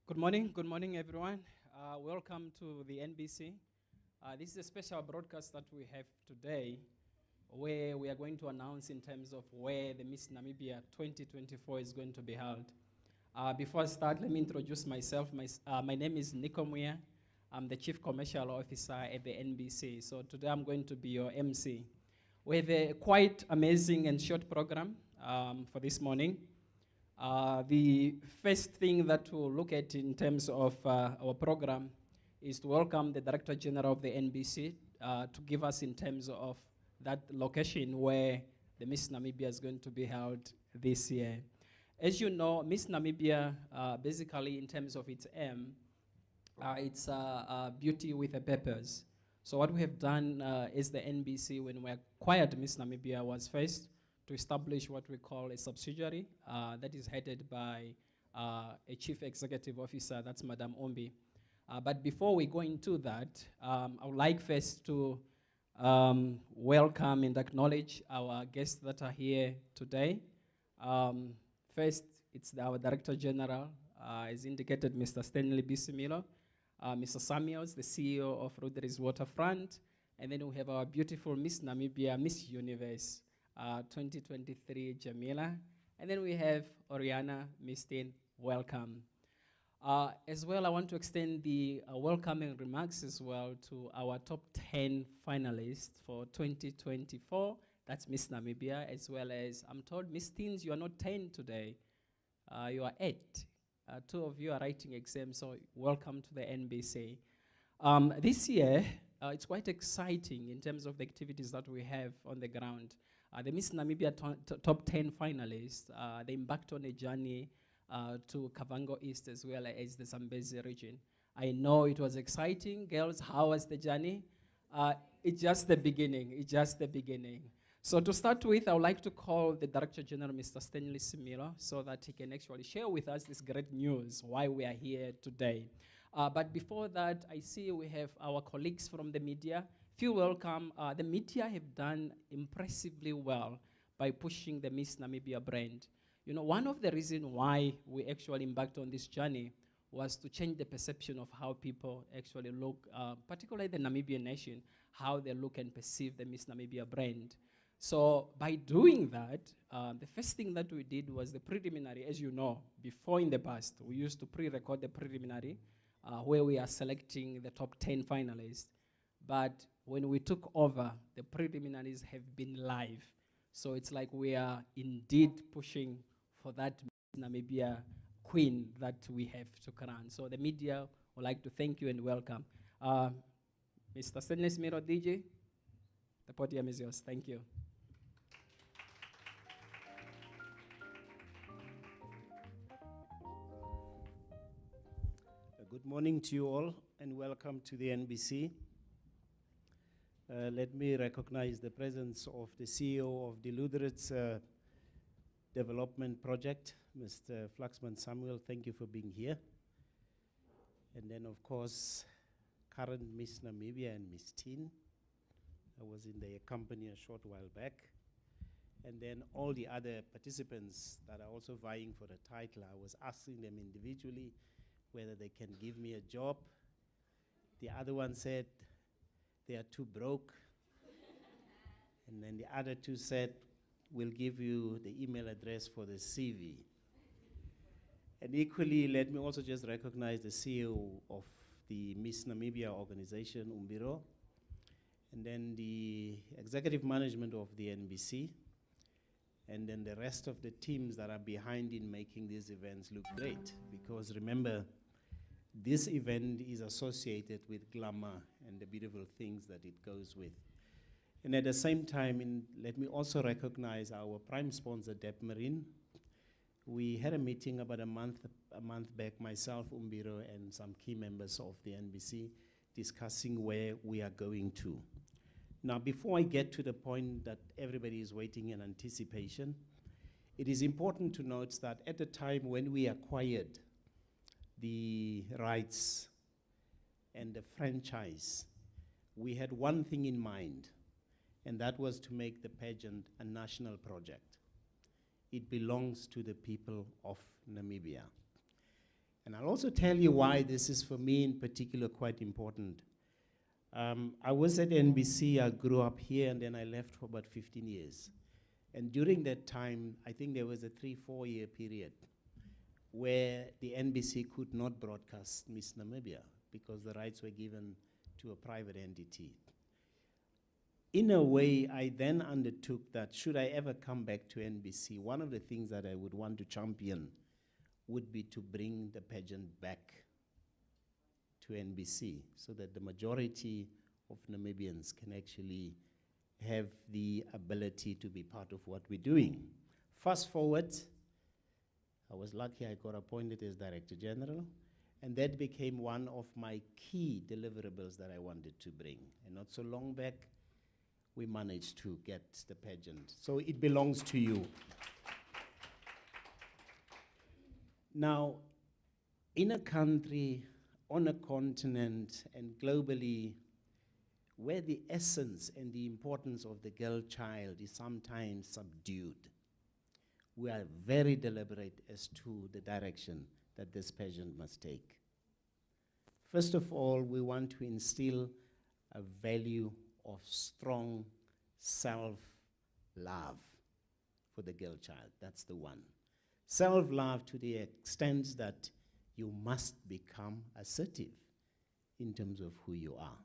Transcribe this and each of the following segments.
Good morning, everyone. Welcome to the NBC. This is a special broadcast that we have today, where we are going to announce in terms of where the Miss Namibia 2024 is going to be held. Before I start, let me introduce myself. My name is Nico Muya. I'm the Chief Commercial Officer at the NBC. So today I'm going to be your MC. We have a quite amazing and short program for this morning. The first thing that we'll look at in terms of our program is to welcome the Director General of the NBC to give us in terms of that location where the Miss Namibia is going to be held this year. As you know, Miss Namibia, basically in terms of its aim, it's beauty with a purpose. So what we have done is the NBC, when we acquired Miss Namibia, was first to establish what we call a subsidiary that is headed by a chief executive officer, that's Madam Ombi. But before we go into that, I would like first to welcome and acknowledge our guests that are here today. First, it's our Director General, as indicated, Mr. Stanley Bisimilo, Mr. Samuels, the CEO of Luderitz Waterfront, and then we have our beautiful Miss Namibia, Miss Universe 2023, Jamila, and then we have Oriana Mistin. Welcome. As well, I want to extend the welcoming remarks as well to our top 10 finalists for 2024. That's Miss Namibia, as well as, I'm told, Miss Teens, you are not 10 today. You are 8. Two of you are writing exams, so welcome to the NBC. This year, it's quite exciting in terms of the activities that we have on the ground. The Miss Namibia top 10 finalists, they embarked on a journey to Kavango East as well as the Zambezi region. I know it was exciting. Girls, how was the journey? It's just the beginning. It's just the beginning. So to start with, I would like to call the Director General, Mr. Stanley Similo, so that he can actually share with us this great news, why we are here today. But before that, I see we have our colleagues from the media. Feel welcome. The media have done impressively well by pushing the Miss Namibia brand. You know, one of the reasons why we actually embarked on this journey was to change the perception of how people actually look, particularly the Namibian nation, how they look and perceive the Miss Namibia brand. So by doing that, the first thing that we did was the preliminary. As you know, before in the past, we used to pre-record the preliminary where we are selecting the top 10 finalists. But when we took over, the preliminaries have been live. So it's like we are indeed pushing for that Namibia queen that we have to crown. So the media would like to thank you and welcome. Mr. Stanley Smiro, DJ, the podium is yours. Thank you. Good morning to you all and welcome to the NBC. Let me recognize the presence of the CEO of the Luderitz Development Project, Mr. Flaxman Samuel. Thank you for being here. And then, of course, current Miss Namibia and Miss Teen. I was in their company a short while back. And then all the other participants that are also vying for the title, I was asking them individually whether they can give me a job. The other one said they are too broke. And then the other two said, we'll give you the email address for the CV. And equally, let me also just recognize the CEO of the Miss Namibia organization, Umbiro, and then the executive management of the NBC, and then the rest of the teams that are behind in making these events look great. Because remember, this event is associated with glamour and the beautiful things that it goes with. And at the same time, let me also recognize our prime sponsor, Dep Marine. We had a meeting about a month back, myself, Umbiro, and some key members of the NBC, discussing where we are going to. Now, before I get to the point that everybody is waiting in anticipation, it is important to note that at the time when we acquired the rights and the franchise, we had one thing in mind, and that was to make the pageant a national project. It belongs to the people of Namibia. And I'll also tell you why this is for me in particular quite important. I was at NBC, I grew up here, and then I left for about 15 years. And during that time, I think there was a 3-4 year period where the NBC could not broadcast Miss Namibia because the rights were given to a private entity. In a way, I then undertook that should I ever come back to NBC, one of the things that I would want to champion would be to bring the pageant back to NBC so that the majority of Namibians can actually have the ability to be part of what we're doing. Fast forward, I was lucky I got appointed as Director General, and that became one of my key deliverables that I wanted to bring. And not so long back, we managed to get the pageant. So it belongs to you. Now, in a country, on a continent, and globally, where the essence and the importance of the girl child is sometimes subdued, we are very deliberate as to the direction that this pageant must take. First of all, we want to instill a value of strong self-love for the girl child. That's the one. Self-love to the extent that you must become assertive in terms of who you are.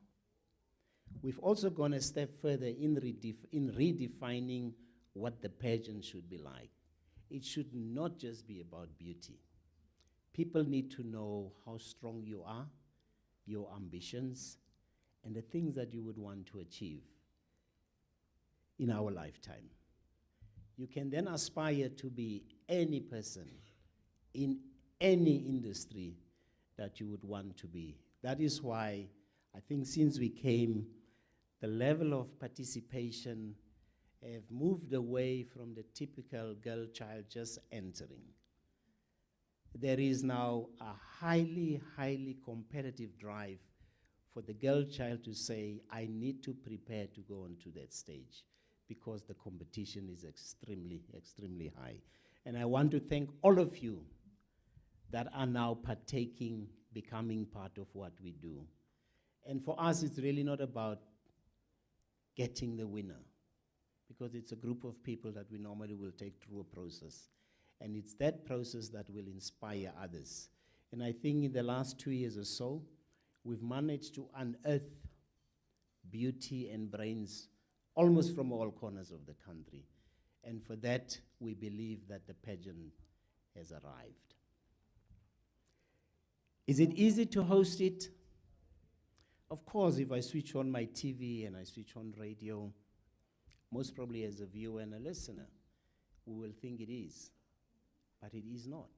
We've also gone a step further in redefining what the pageant should be like. It should not just be about beauty. People need to know how strong you are, your ambitions, and the things that you would want to achieve in our lifetime. You can then aspire to be any person in any industry that you would want to be. That is why I think since we came, the level of participation have moved away from the typical girl child just entering. There is now a highly, highly competitive drive for the girl child to say, I need to prepare to go onto that stage because the competition is extremely, extremely high. And I want to thank all of you that are now partaking, becoming part of what we do. And for us, it's really not about getting the winner, because it's a group of people that we normally will take through a process. And it's that process that will inspire others. And I think in the last 2 years or so, we've managed to unearth beauty and brains almost from all corners of the country. And for that, we believe that the pageant has arrived. Is it easy to host it? Of course, if I switch on my TV and I switch on radio, most probably as a viewer and a listener, we will think it is. But it is not.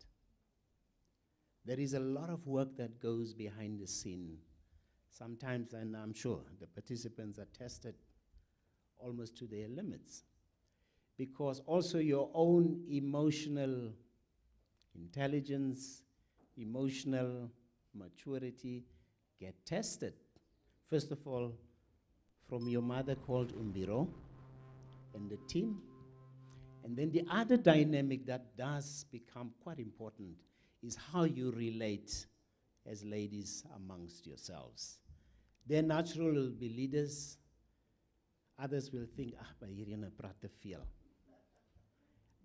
There is a lot of work that goes behind the scene. Sometimes, and I'm sure the participants are tested almost to their limits, because also your own emotional intelligence, emotional maturity get tested. First of all, from your mother called Umbiro and the team. And then the other dynamic that does become quite important is how you relate as ladies amongst yourselves. They're natural will be leaders. Others will think, but hierdie praat te veel.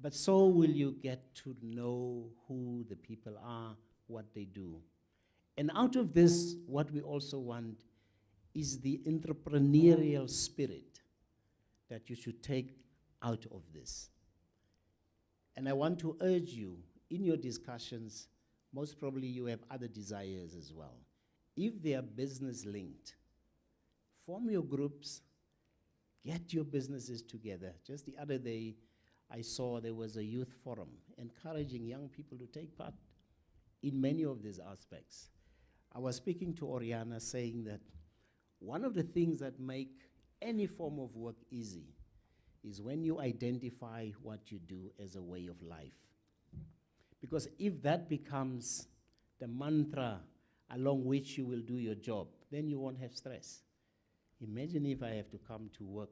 But so will you get to know who the people are, what they do. And out of this, what we also want is the entrepreneurial spirit that you should take out of this. And I want to urge you, in your discussions, most probably you have other desires as well. If they are business linked, form your groups, get your businesses together. Just the other day, I saw there was a youth forum encouraging young people to take part in many of these aspects. I was speaking to Oriana saying that one of the things that make any form of work easy is when you identify what you do as a way of life. Because if that becomes the mantra along which you will do your job, then you won't have stress. Imagine if I have to come to work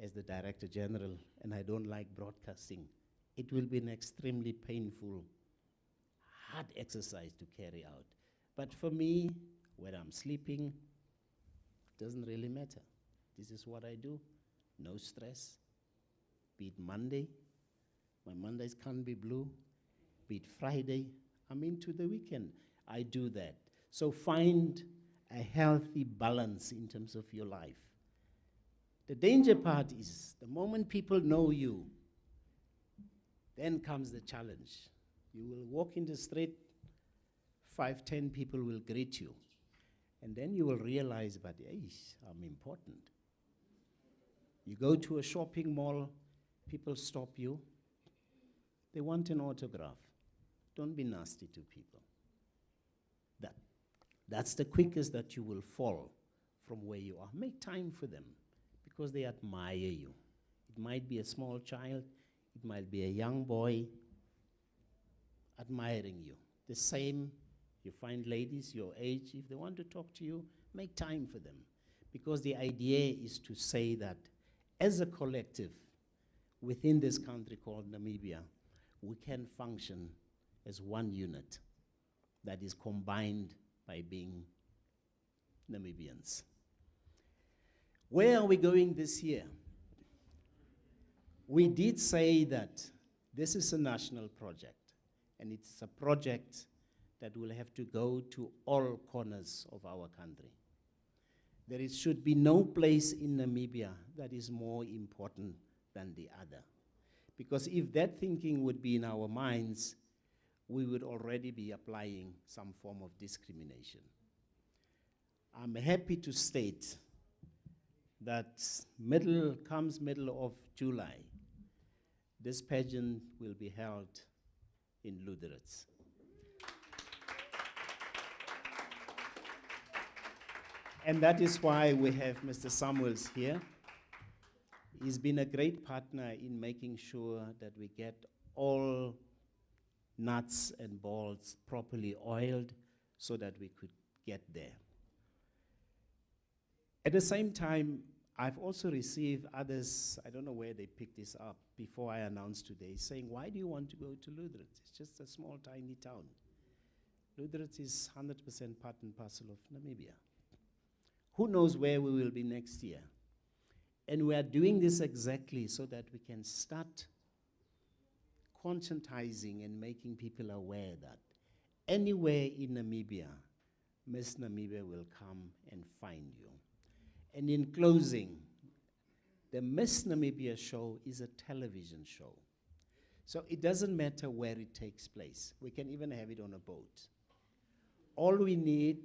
as the Director General and I don't like broadcasting. It will be an extremely painful, hard exercise to carry out. But for me, when I'm sleeping, it doesn't really matter. This is what I do. No stress. Be it Monday, my Mondays can't be blue. Be it Friday, I'm into the weekend. I do that. So find a healthy balance in terms of your life. The danger part is the moment people know you, then comes the challenge. You will walk in the street, 5, 10 people will greet you. And then you will realize, but hey, I'm important. You go to a shopping mall, people stop you. They want an autograph. Don't be nasty to people. That's the quickest that you will fall from where you are. Make time for them because they admire you. It might be a small child. It might be a young boy admiring you. The same, you find ladies your age, if they want to talk to you, make time for them. Because the idea is to say that as a collective within this country called Namibia, we can function as one unit that is combined by being Namibians. Where are we going this year? We did say that this is a national project, and it's a project that will have to go to all corners of our country. Should be no place in Namibia that is more important than the other. Because if that thinking would be in our minds, we would already be applying some form of discrimination. I'm happy to state that middle of July, this pageant will be held in Luderitz. And that is why we have Mr. Samuels here. He's been a great partner in making sure that we get all nuts and bolts properly oiled so that we could get there. At the same time, I've also received others, I don't know where they picked this up before I announced today, saying, why do you want to go to Luderitz? It's just a small, tiny town. Luderitz is 100% part and parcel of Namibia. Who knows where we will be next year? And we are doing this exactly so that we can start conscientizing and making people aware that anywhere in Namibia, Miss Namibia will come and find you. And in closing, the Miss Namibia show is a television show. So it doesn't matter where it takes place. We can even have it on a boat. All we need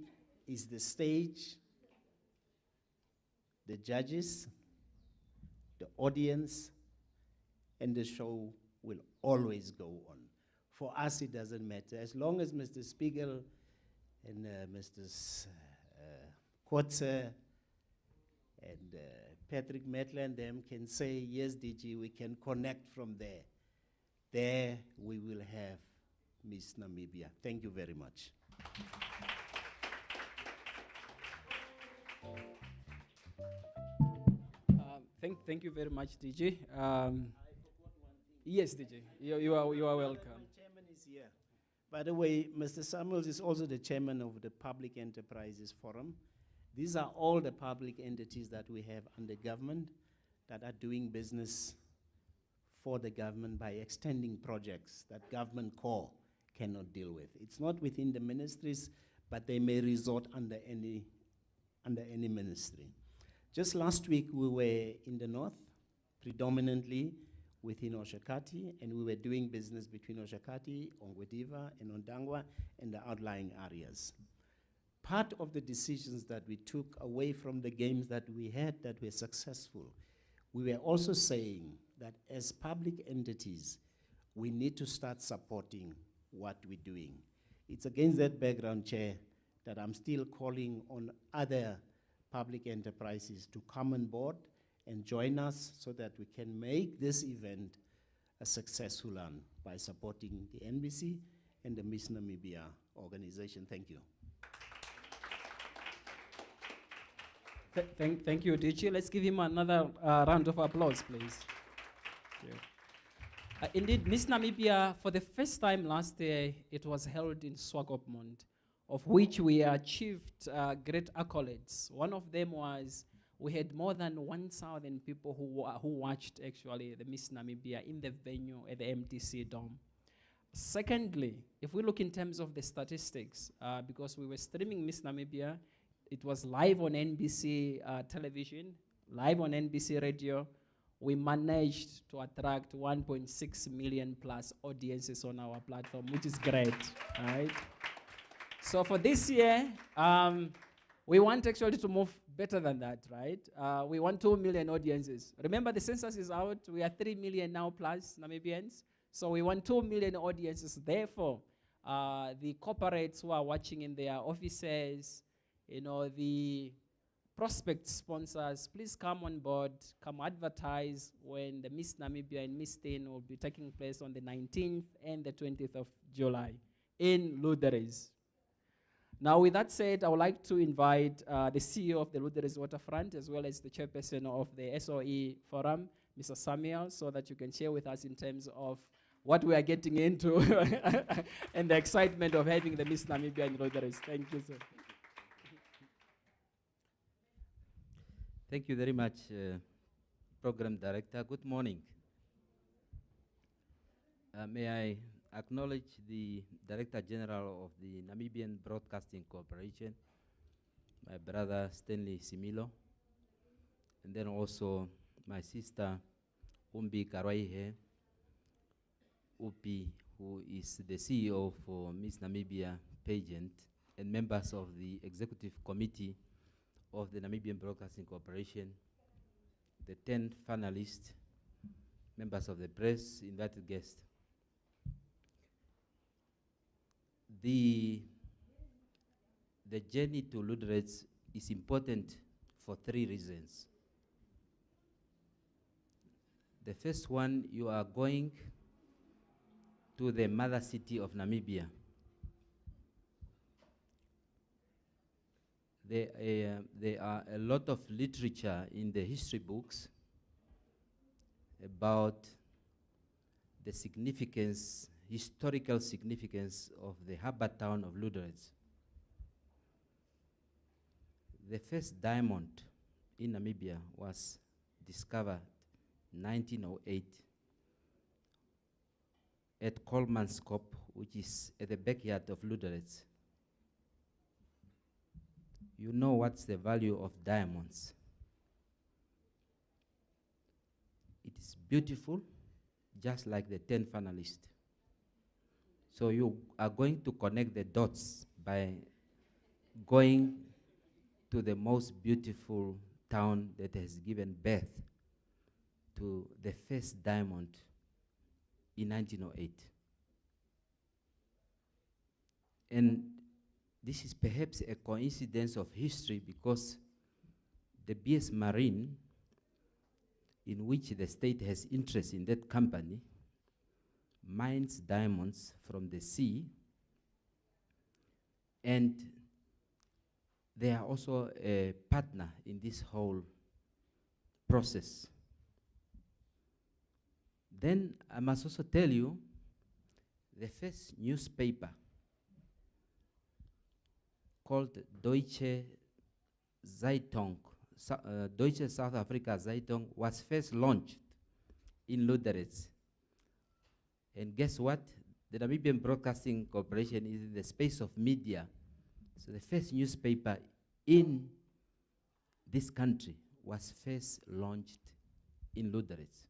is the stage, the judges, the audience, and the show will always go on. For us, it doesn't matter. As long as Mr. Spiegel and Mr. Kotze and Patrick Mettler and them can say, yes, DG, we can connect from there. There we will have Miss Namibia. Thank you very much. Thank you very much, DG. Yes, DG, you are welcome. The chairman is here. By the way, Mr. Samuels is also the chairman of the Public Enterprises Forum. These are all the public entities that we have under government that are doing business for the government by extending projects that government core cannot deal with. It's not within the ministries, but they may resort under any ministry. Just last week, we were in the north, predominantly within Oshakati, and we were doing business between Oshakati, Ongwediva, and Ondangwa, and the outlying areas. Part of the decisions that we took away from the games that we had that were successful, we were also saying that as public entities, we need to start supporting what we're doing. It's against that background, Chair, that I'm still calling on other public enterprises to come on board and join us so that we can make this event a successful one by supporting the NBC and the Miss Namibia organization. Thank you. Thank you, DG. Let's give him another round of applause, please. Thank you. Indeed, Miss Namibia, for the first time last year, it was held in Swakopmund, of which we achieved great accolades. One of them was we had more than 1,000 people who watched actually the Miss Namibia in the venue at the MTC Dome. Secondly, if we look in terms of the statistics, because we were streaming Miss Namibia, it was live on NBC television, live on NBC radio. We managed to attract 1.6 million plus audiences on our platform, which is great, right? So for this year, we want actually to move better than that, right? We want 2 million audiences. Remember, the census is out. We are 3 million now plus Namibians. So we want 2 million audiences. Therefore, the corporates who are watching in their offices, you know, the prospect sponsors, please come on board, come advertise when the Miss Namibia and Miss Teen will be taking place on the 19th and the 20th of July in Luderitz. Now, with that said, I would like to invite the CEO of the Luderitz Waterfront, as well as the chairperson of the SOE Forum, Mr. Samuel, so that you can share with us in terms of what we are getting into and the excitement of having the Miss Namibia in Luderitz. Thank you, sir. Thank you very much, Program Director. Good morning. May I acknowledge the Director General of the Namibian Broadcasting Corporation, my brother Stanley Similo, and then also my sister Umbi Karwaihe, Upi, who is the CEO for Miss Namibia pageant, and members of the Executive Committee of the Namibian Broadcasting Corporation, the 10 finalists, members of the press, invited guests. The journey to Luderitz is important for 3 reasons. The first one, you are going to the mother city of Namibia. There are a lot of literature in the history books about the significance, historical significance of the harbor town of Luderitz. The first diamond in Namibia was discovered in 1908 at Kolmanskop, which is at the backyard of Luderitz. You know what's the value of diamonds. It is beautiful, just like the 10 finalists. So you are going to connect the dots by going to the most beautiful town that has given birth to the first diamond in 1908. And this is perhaps a coincidence of history, because the BS Marine, in which the state has interest in that company, mines diamonds from the sea, and they are also a partner in this whole process. Then I must also tell you, the first newspaper called Deutsche Zeitung, Deutsche South Africa Zeitung, was first launched in Luderitz. And guess what? The Namibian Broadcasting Corporation is in the space of media. So the first newspaper in this country was first launched in Luderitz.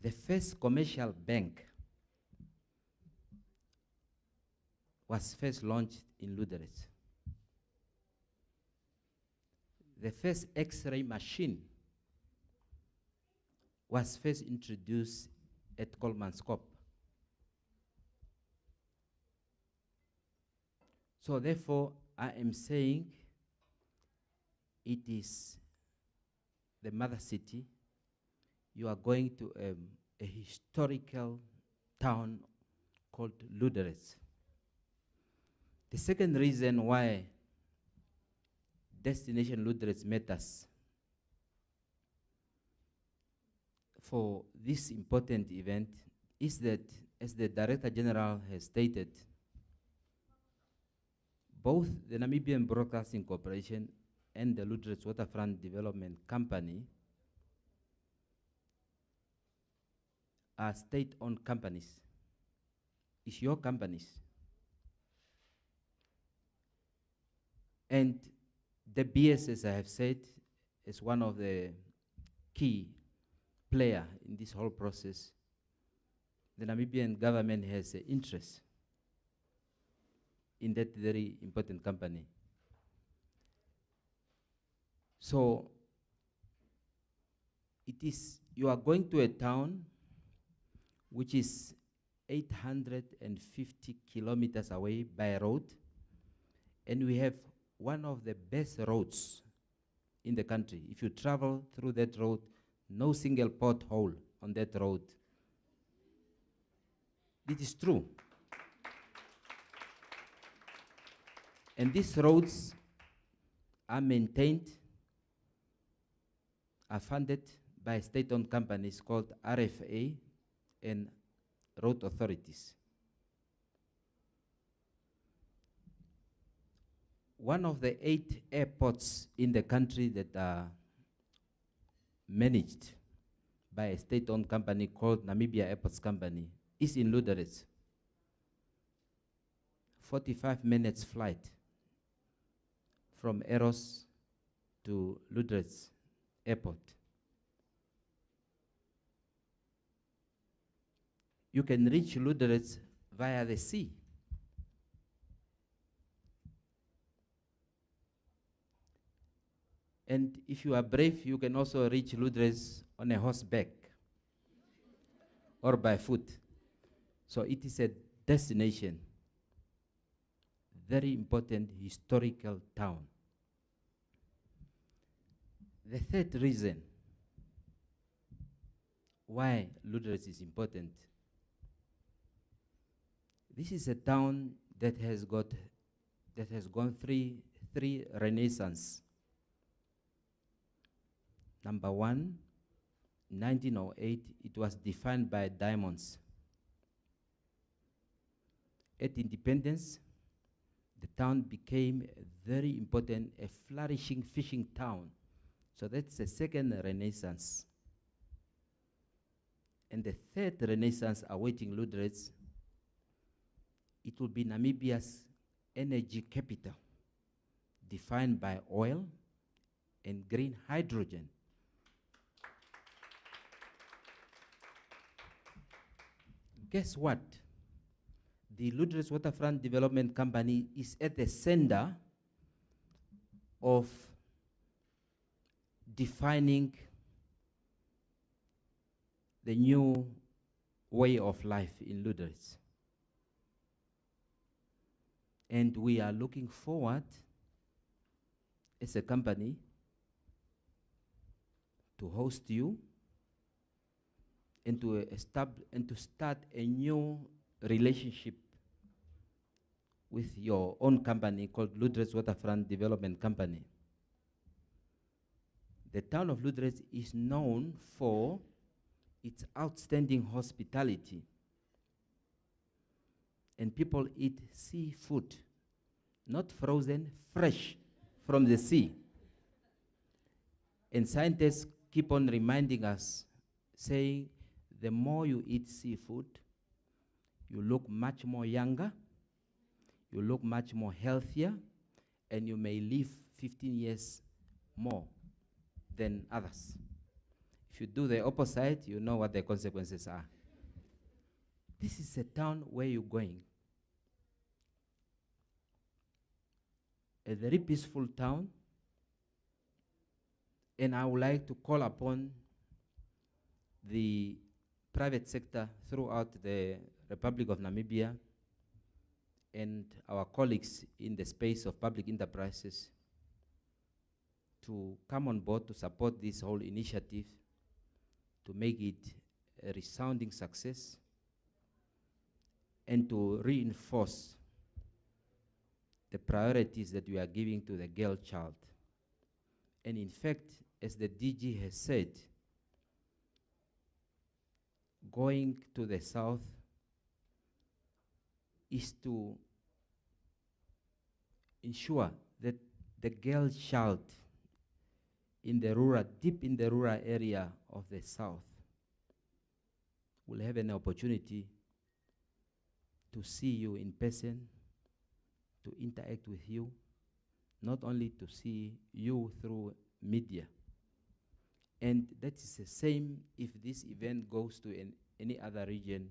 The first commercial bank was first launched in Luderitz. The first X-ray machine was first introduced at Kolmanskop. So therefore, I am saying it is the mother city. You are going to a historical town called Luderitz. The second reason why destination Luderitz matters for this important event is that, as the Director General has stated, both the Namibian Broadcasting Corporation and the Luderitz Waterfront Development Company are state-owned companies. It's your companies. And the BS, as I have said, is one of the key player in this whole process. The Namibian government has an interest in that very important company. So it is, you are going to a town which is 850 kilometers away by road, and we have one of the best roads in the country. If you travel through that road, no single pothole on that road. It is true. And these roads are maintained, are funded by state-owned companies called RFA and road authorities. One of the 8 airports in the country that are managed by a state-owned company called Namibia Airports Company is in Luderitz. 45 minutes flight from Eros to Luderitz Airport. You can reach Luderitz via the sea. And if you are brave, you can also reach Luderitz on a horseback or by foot. So it is a destination, very important historical town. The third reason why Luderitz is important, this is a town that has gone three renaissance. Number one, 1908, it was defined by diamonds. At independence, the town became a very important, a flourishing fishing town. So that's the second renaissance. And the third renaissance awaiting Luderitz, it will be Namibia's energy capital, defined by oil and green hydrogen. Guess what? The Luderitz Waterfront Development Company is at the center of defining the new way of life in Luderitz. And we are looking forward as a company to host you and to start a new relationship with your own company called Luderitz Waterfront Development Company. The town of Luderitz is known for its outstanding hospitality. And people eat seafood, not frozen, fresh from the sea. And scientists keep on reminding us, saying, the more you eat seafood, you look much more younger, you look much more healthier, and you may live 15 years more than others. If you do the opposite, you know what the consequences are. This is a town where you're going. A very peaceful town, and I would like to call upon the private sector throughout the Republic of Namibia and our colleagues in the space of public enterprises to come on board to support this whole initiative, to make it a resounding success, and to reinforce the priorities that we are giving to the girl child. And in fact, as the DG has said, going to the south is to ensure that the girl child in the rural, deep in the rural area of the south, will have an opportunity to see you in person, to interact with you, not only to see you through media. And that is the same if this event goes to any other region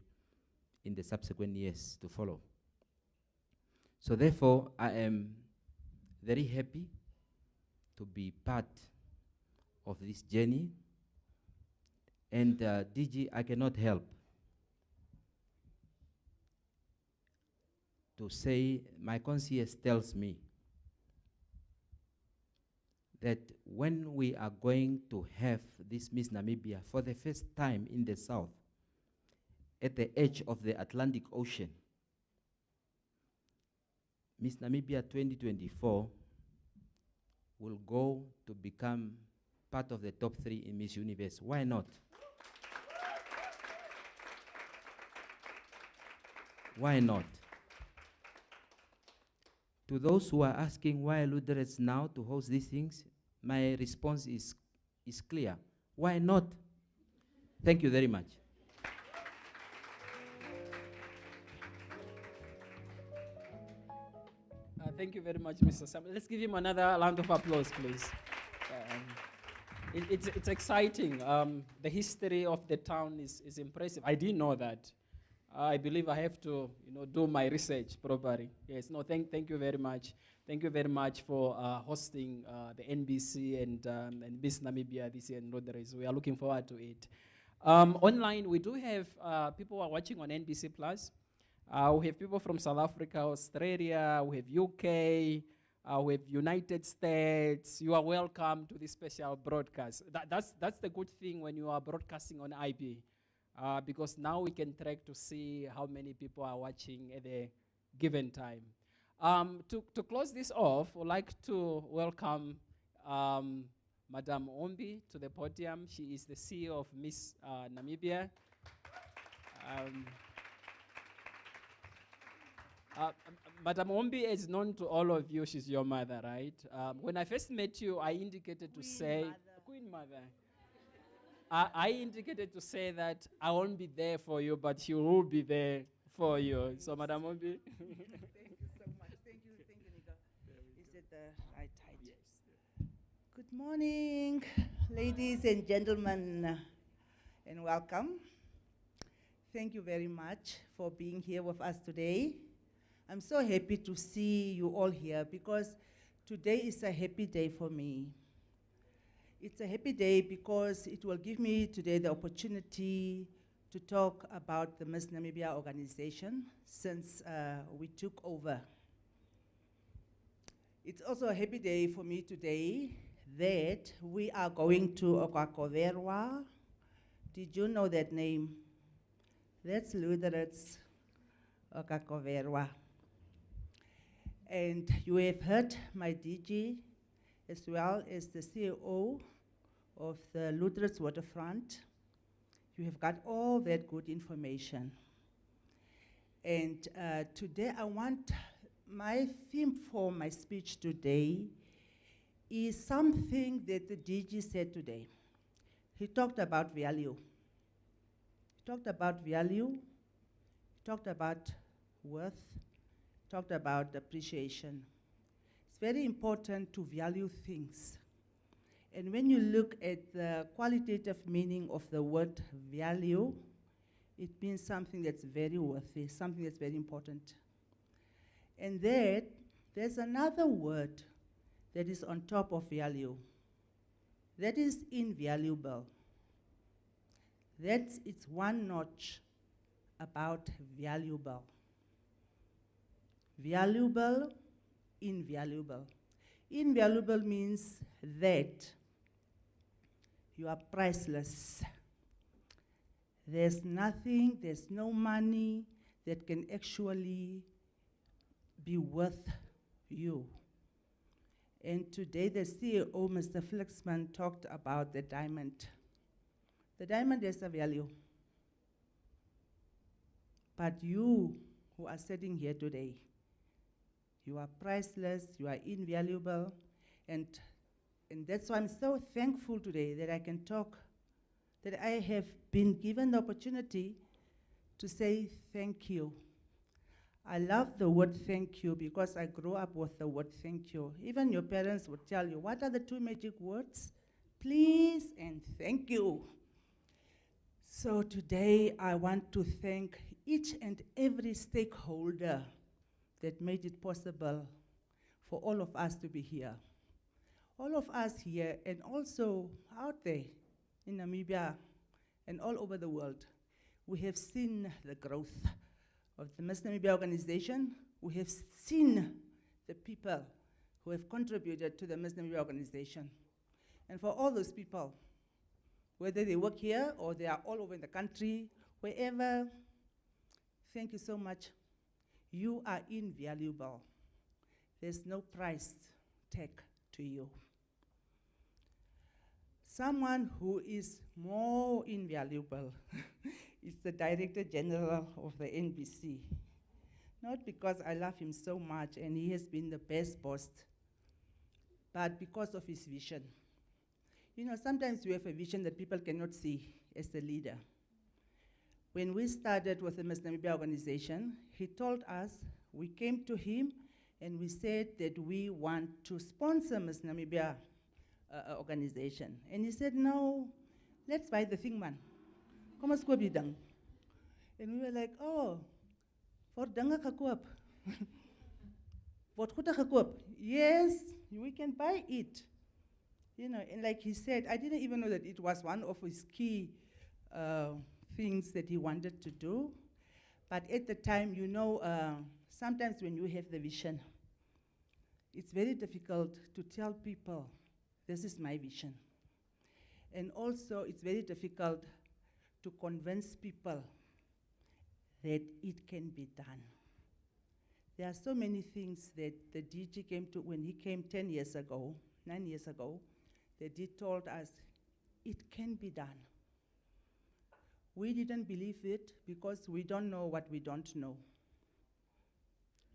in the subsequent years to follow. So therefore, I am very happy to be part of this journey. And DG, I cannot help to say, my conscience tells me that when we are going to have this Miss Namibia for the first time in the south, at the edge of the Atlantic Ocean, Miss Namibia 2024 will go to become part of the top 3 in Miss Universe. Why not? Why not? To those who are asking why Luderitz now to host these things, my response is clear. Why not? Thank you very much. Thank you very much, Mr. Sam. Let's give him another round of applause, please. It's exciting. The history of the town is impressive. I didn't know that. I believe I have to, do my research properly. Yes, no, thank you very much. Thank you very much for hosting the NBC and Miss Namibia this year in Luderitz. We are looking forward to it. Online, we do have people who are watching on NBC Plus. We have people from South Africa, Australia, we have UK, we have United States. You are welcome to this special broadcast. That's the good thing when you are broadcasting on IB, because now we can track to see how many people are watching at a given time. To close this off, I'd like to welcome Madame Ombi to the podium. She is the CEO of Miss Namibia. Madame Ombi is known to all of you. She's your mother, right? When I first met you, I indicated to say, Queen Mother. I indicated to say that I won't be there for you, but she will be there for you. So, Madame Ombi. Thank you so much. Thank you, Nico. Is it the right height? Yes. Good morning, ladies and gentlemen, and welcome. Thank you very much for being here with us today. I'm so happy to see you all here because today is a happy day for me. It's a happy day because it will give me today the opportunity to talk about the Miss Namibia organization since we took over. It's also a happy day for me today that we are going to Okakoverwa. Did you know that name? That's Luderitz Okakoverwa. And you have heard my DG as well as the CEO of the Luderitz Waterfront. You have got all that good information. And today my theme for my speech today is something that the DG said today. He talked about value. He talked about value, he talked about worth, talked about appreciation. It's very important to value things. And when you look at the qualitative meaning of the word value, it means something that's very worthy, something that's very important. And then there's another word that is on top of value. That is invaluable. It's one notch about valuable. Valuable, invaluable. Invaluable means that you are priceless. There's nothing, there's no money that can actually be worth you. And today the CEO, Mr. Flixman, talked about the diamond. The diamond has a value. But you who are sitting here today, you are priceless, you are invaluable, and that's why I'm so thankful today that I can talk, that I have been given the opportunity to say thank you. I love the word thank you because I grew up with the word thank you. Even your parents would tell you, what are the two magic words? Please and thank you. So today I want to thank each and every stakeholder that made it possible for all of us to be here. All of us here and also out there in Namibia and all over the world, we have seen the growth of the Miss Namibia organization. We have seen the people who have contributed to the Miss Namibia organization. And for all those people, whether they work here or they are all over the country, wherever, thank you so much. You are invaluable. There's no price tag to you. Someone who is more invaluable is the Director General of the NBC. Not because I love him so much and he has been the best boss, but because of his vision. You know, sometimes you have a vision that people cannot see as the leader. When we started with the Miss Namibia organization, he told us, we came to him and we said that we want to sponsor Miss Namibia organization. And he said, no, let's buy the thing, man. Kom ons koop die ding. And we were like, oh, voor dinge gekoop. Word goede gekoop. Yes, we can buy it. You know, and like he said, I didn't even know that it was one of his key things that he wanted to do. But at the time, you know, sometimes when you have the vision, it's very difficult to tell people, this is my vision. And also, it's very difficult to convince people that it can be done. There are so many things that the DG came to, when he came 9 years ago, that he told us, it can be done. We didn't believe it because we don't know what we don't know.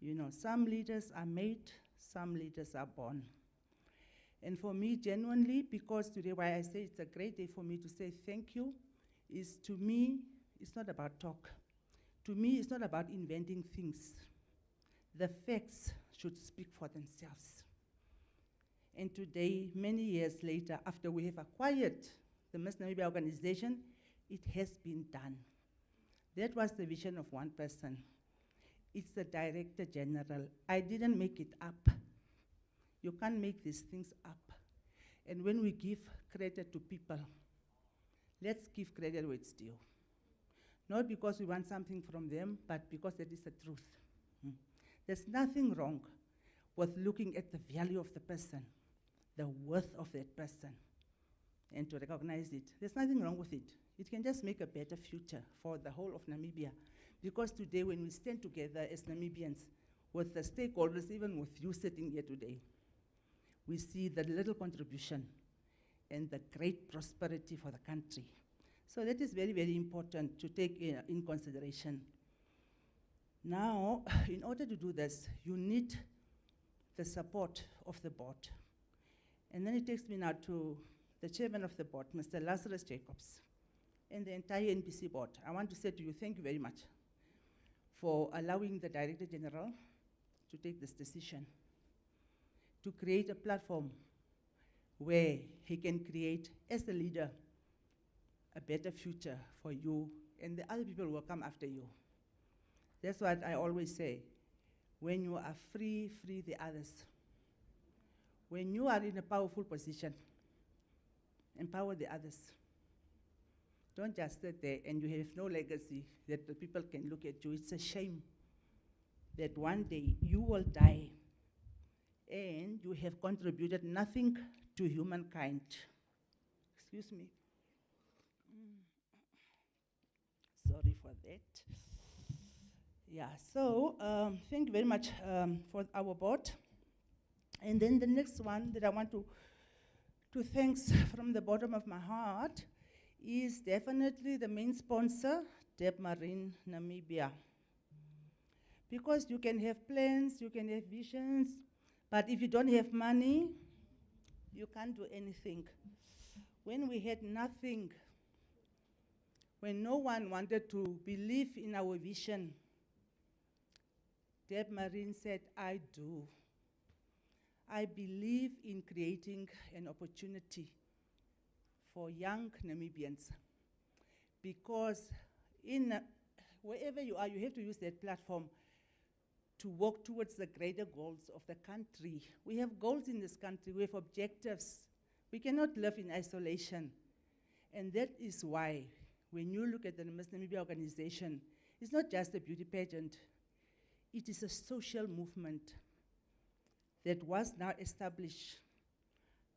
You know, some leaders are made, some leaders are born. And for me, genuinely, because today why I say it's a great day for me to say thank you, is to me, it's not about talk. To me, it's not about inventing things. The facts should speak for themselves. And today, many years later, after we have acquired the Miss Namibia organization, it has been done. That was the vision of one person. It's the Director General. I didn't make it up. You can't make these things up. And when we give credit to people, let's give credit where it's due. Not because we want something from them, but because that is the truth. There's nothing wrong with looking at the value of the person, the worth of that person, and to recognize it. There's nothing wrong with it. It can just make a better future for the whole of Namibia. Because today, when we stand together as Namibians, with the stakeholders, even with you sitting here today, we see the little contribution and the great prosperity for the country. So that is very, very important to take in consideration. Now, in order to do this, you need the support of the board. And then it takes me now to the chairman of the board, Mr. Lazarus Jacobs, and the entire NBC board. I want to say to you, thank you very much for allowing the Director General to take this decision, to create a platform where he can create, as a leader, a better future for you and the other people who will come after you. That's what I always say. When you are free, free the others. When you are in a powerful position, empower the others. Don't just sit there and you have no legacy that the people can look at you. It's a shame that one day you will die and you have contributed nothing to humankind. Excuse me. Sorry for that. Yeah, so thank you very much for our board. And then the next one that I want to thank from the bottom of my heart is definitely the main sponsor, Deb Marine Namibia. Because you can have plans, you can have visions, but if you don't have money, you can't do anything. When we had nothing, when no one wanted to believe in our vision, Deb Marine said, I do. I believe in creating an opportunity for young Namibians, because wherever you are, you have to use that platform to work towards the greater goals of the country. We have goals in this country, we have objectives. We cannot live in isolation. And that is why, when you look at the Miss Namibia organization, it's not just a beauty pageant, it is a social movement that was now established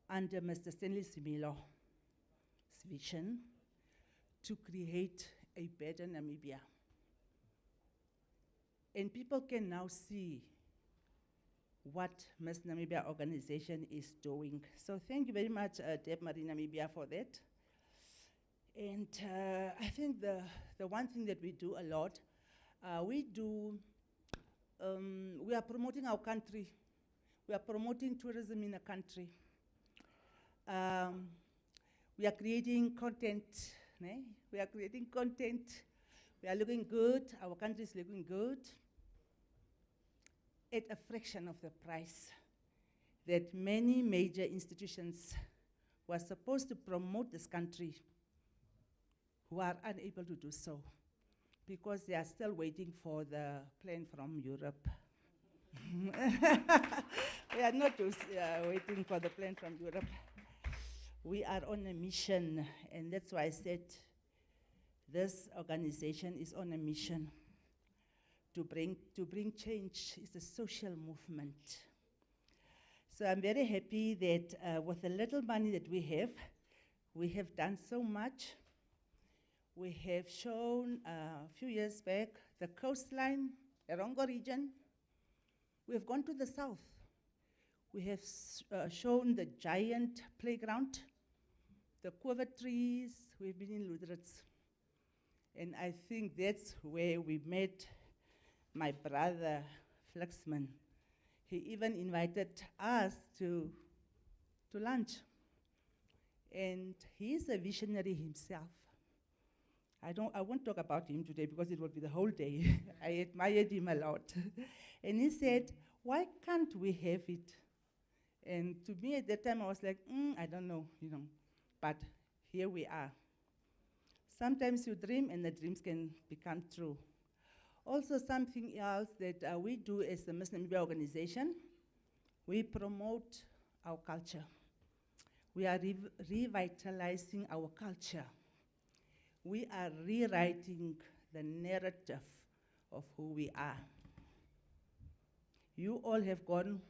under Mr. Stanley Similo's vision to create a better Namibia. And people can now see what Miss Namibia organization is doing. So thank you very much, Deb Marie Namibia, for that. And I think the one thing that we do a lot, we are promoting our country. We are promoting tourism in the country. We are creating content. We are creating content. We are looking good. Our country is looking good at a fraction of the price that many major institutions who are supposed to promote this country who are unable to do so because they are still waiting for the plane from Europe. We are not waiting for the plane from Europe. We are on a mission, and that's why I said this organization is on a mission to bring change. It's a social movement. So I'm very happy that with the little money that we have done so much. We have shown a few years back the coastline, Erongo region. We have gone to the south. We have shown the giant playground, the quiver trees. We've been in Luderitz. And I think that's where we met my brother, Flaxman. He even invited us to lunch. And he's a visionary himself. I won't talk about him today because it will be the whole day. I admired him a lot. And he said, why can't we have it? And to me at that time, I was like, I don't know, but here we are. Sometimes you dream and the dreams can become true. Also something else that we do as the Miss Namibia organization, we promote our culture. We are revitalizing our culture. We are rewriting the narrative of who we are. You all have gone,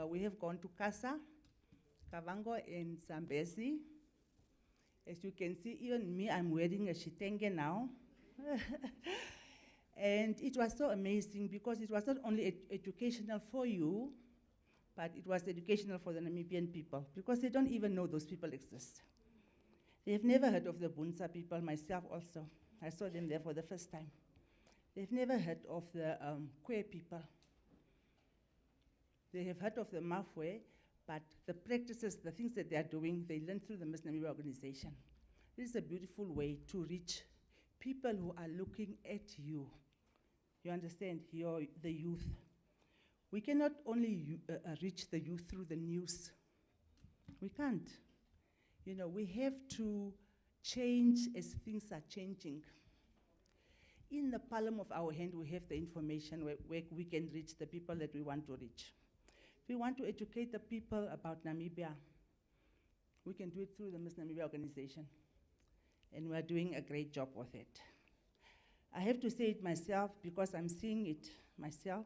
we have gone to Kasa, Kavango, and Zambezi. As you can see, even me, I'm wearing a shitenge now. And it was so amazing because it was not only educational for you, but it was educational for the Namibian people because they don't even know those people exist. They've never heard of the Bunsa people, myself also. I saw them there for the first time. They've never heard of the Kwe people. They have heard of the Mafwe, but the practices, the things that they are doing, they learn through the Miss Namibia organization. This is a beautiful way to reach people who are looking at you. You understand, the youth. We cannot only reach the youth through the news. We can't. We have to change as things are changing. In the palm of our hand, we have the information where we can reach the people that we want to reach. If we want to educate the people about Namibia, we can do it through the Miss Namibia organization. And we're doing a great job with it. I have to say it myself because I'm seeing it myself.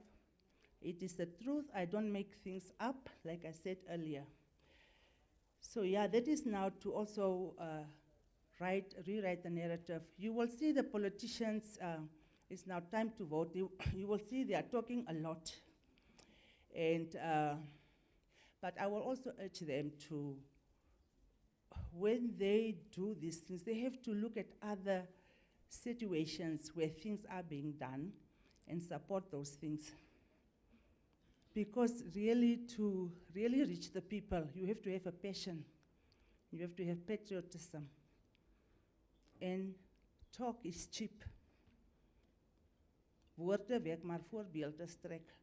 It is the truth. I don't make things up, like I said earlier. So yeah, that is now to also rewrite the narrative. You will see the politicians, it's now time to vote. You will see they are talking a lot. And, but I will also urge them to, when they do these things, they have to look at other situations where things are being done and support those things. Because really, to really reach the people, you have to have a passion. You have to have patriotism. And talk is cheap. Woorde werk maar voorbeelde strek,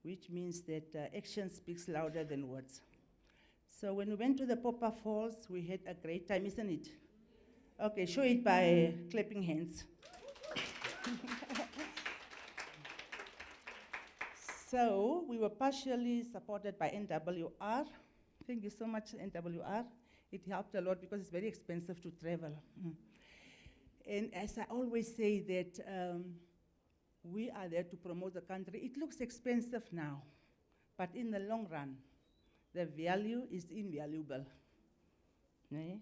which means that action speaks louder than words. So when we went to the Popper Falls, we had a great time, isn't it? Okay, show it by clapping hands. So we were partially supported by NWR. Thank you so much, NWR. It helped a lot because it's very expensive to travel. And as I always say that we are there to promote the country. It looks expensive now, but in the long run, the value is invaluable. Okay?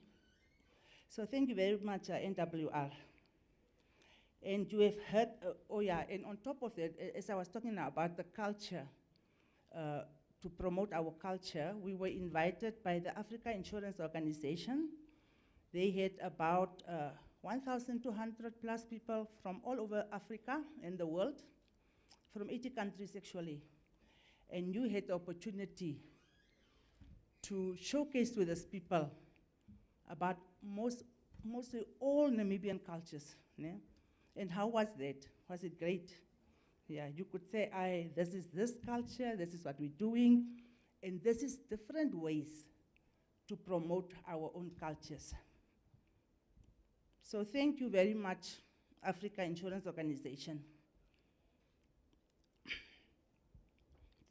So thank you very much, NWR. And you have heard, oh yeah, and on top of that, as I was talking now about the culture, to promote our culture, we were invited by the Africa Insurance Organization. They had about 1,200 plus people from all over Africa and the world, from 80 countries actually. And you had the opportunity to showcase to these people about mostly all Namibian cultures. Yeah? And how was that? Was it great? Yeah, you could say, this is this culture, this is what we're doing, and this is different ways to promote our own cultures. So thank you very much, Africa Insurance Organization.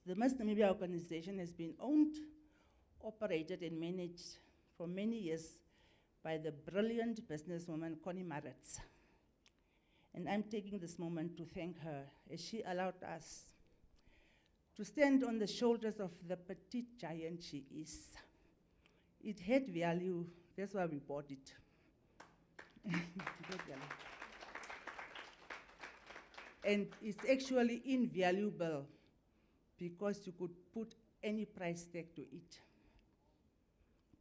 The Miss Namibia organization has been owned, operated, and managed for many years by the brilliant businesswoman Connie Maritz. And I'm taking this moment to thank her as she allowed us to stand on the shoulders of the petite giant she is. It had value, that's why we bought it. And it's actually invaluable because you could put any price tag to it.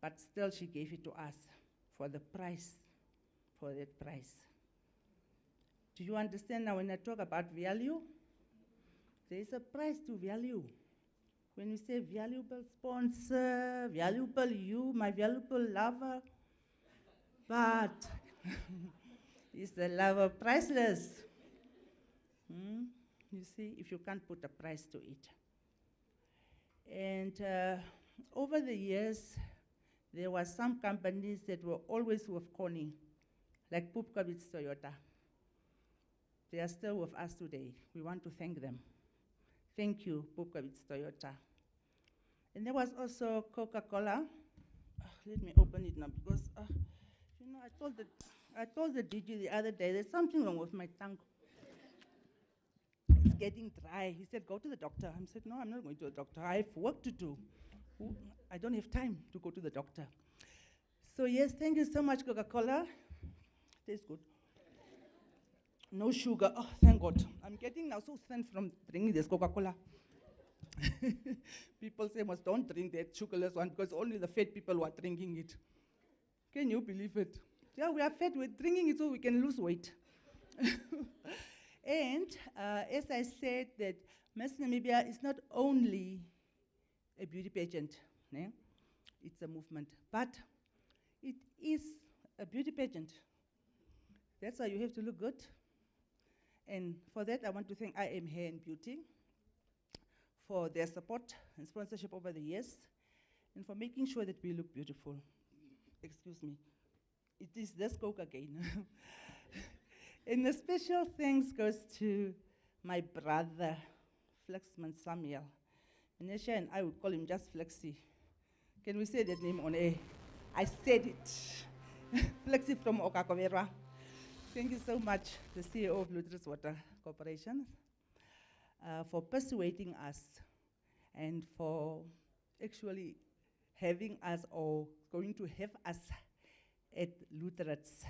But still she gave it to us for the price, for that price. Do you understand now when I talk about value? There is a price to value. When we say valuable sponsor, valuable you, my valuable lover, but is the lover priceless? You see, if you can't put a price to it. And over the years, there were some companies that were always with Connie, like Pupkavitz Toyota. They are still with us today. We want to thank them. Thank you, Pupkavitz Toyota. And there was also Coca-Cola. Let me open it now because, you know, I told the DG the other day, there's something wrong with my tongue. It's getting dry. He said, go to the doctor. I said, no, I'm not going to the doctor. I have work to do. I don't have time to go to the doctor. So yes, thank you so much, Coca-Cola. Tastes good. No sugar. Oh, thank God. I'm getting now so thin from drinking this Coca-Cola. People say, don't drink that sugarless one because only the fat people are drinking it. Can you believe it? Yeah, we are fat. We're drinking it so we can lose weight. And as I said, that Miss Namibia is not only a beauty pageant. Yeah? It's a movement. But it is a beauty pageant. That's why you have to look good. And for that, I want to thank I Am Hair and Beauty for their support and sponsorship over the years, and for making sure that we look beautiful. Excuse me. It is this Coke again. And a special thanks goes to my brother, Flexman Samuel. Anisha and I would call him just Flexi. Can we say that name on air? I said it. Flexi from Okakovera. Thank you so much, the CEO of Luderitz Water Corporation, for persuading us and for actually having us or going to have us at Luderitz.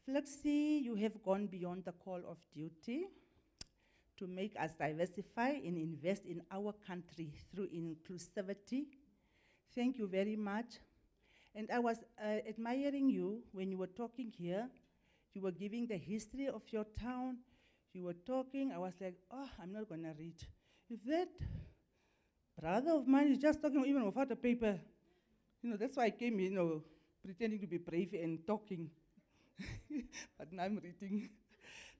Flexi, you have gone beyond the call of duty to make us diversify and invest in our country through inclusivity. Thank you very much. And I was admiring you when you were talking here. You were giving the history of your town. You were talking, I was like, oh, I'm not going to read. If that brother of mine is just talking even without a paper, that's why I came, pretending to be brave and talking. But now I'm reading.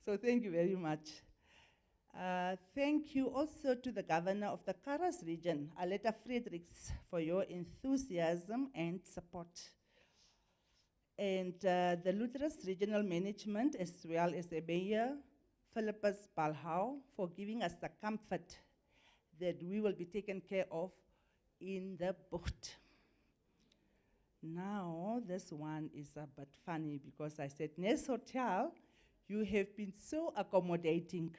So thank you very much. Thank you also to the governor of the Karas region, Aletta Fredericks, for your enthusiasm and support. And the Luderitz regional management, as well as the mayor, Philippus Balhau, for giving us the comfort that we will be taken care of in the boat. Now, this one is a bit funny because I said, Nest Hotel, you have been so accommodating,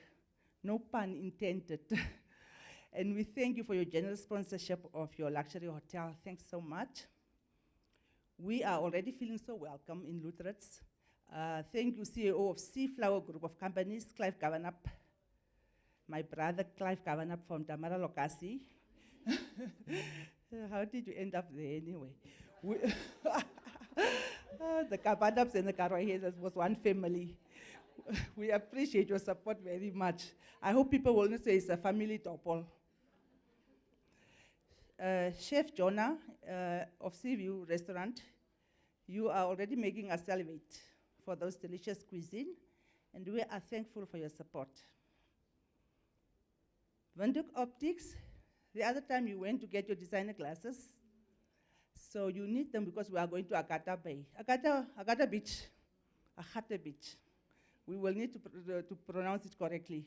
no pun intended. And we thank you for your generous sponsorship of your luxury hotel. Thanks so much. We are already feeling so welcome in Luderitz. Thank you, CEO of Seaflower Group of Companies, Clive Gavanap, my brother Clive Gavanap from Damara Lokasi. How did you end up there anyway? The Gavanaps and the Karohezas was one family. We appreciate your support very much. I hope people will not say it's a family topple. Chef Jonah of Seaview Restaurant, you are already making us salivate for those delicious cuisine, and we are thankful for your support. Windhoek Optics, the other time you went to get your designer glasses, so you need them because we are going to Agata Bay. Agata Beach. Agata Beach. We will need to pronounce it correctly.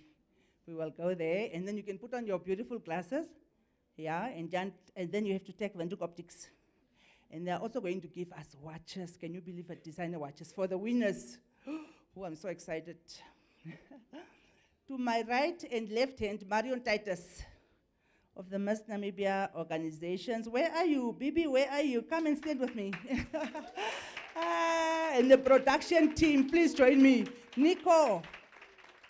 We will go there, and then you can put on your beautiful glasses, yeah, and then you have to take Windhoek Optics. And they're also going to give us watches. Can you believe it? Designer watches for the winners. Oh, I'm so excited. To my right and left hand, Marion Titus of the Miss Namibia organizations. Where are you? Bibi, where are you? Come and stand with me. And the production team, please join me. Nico,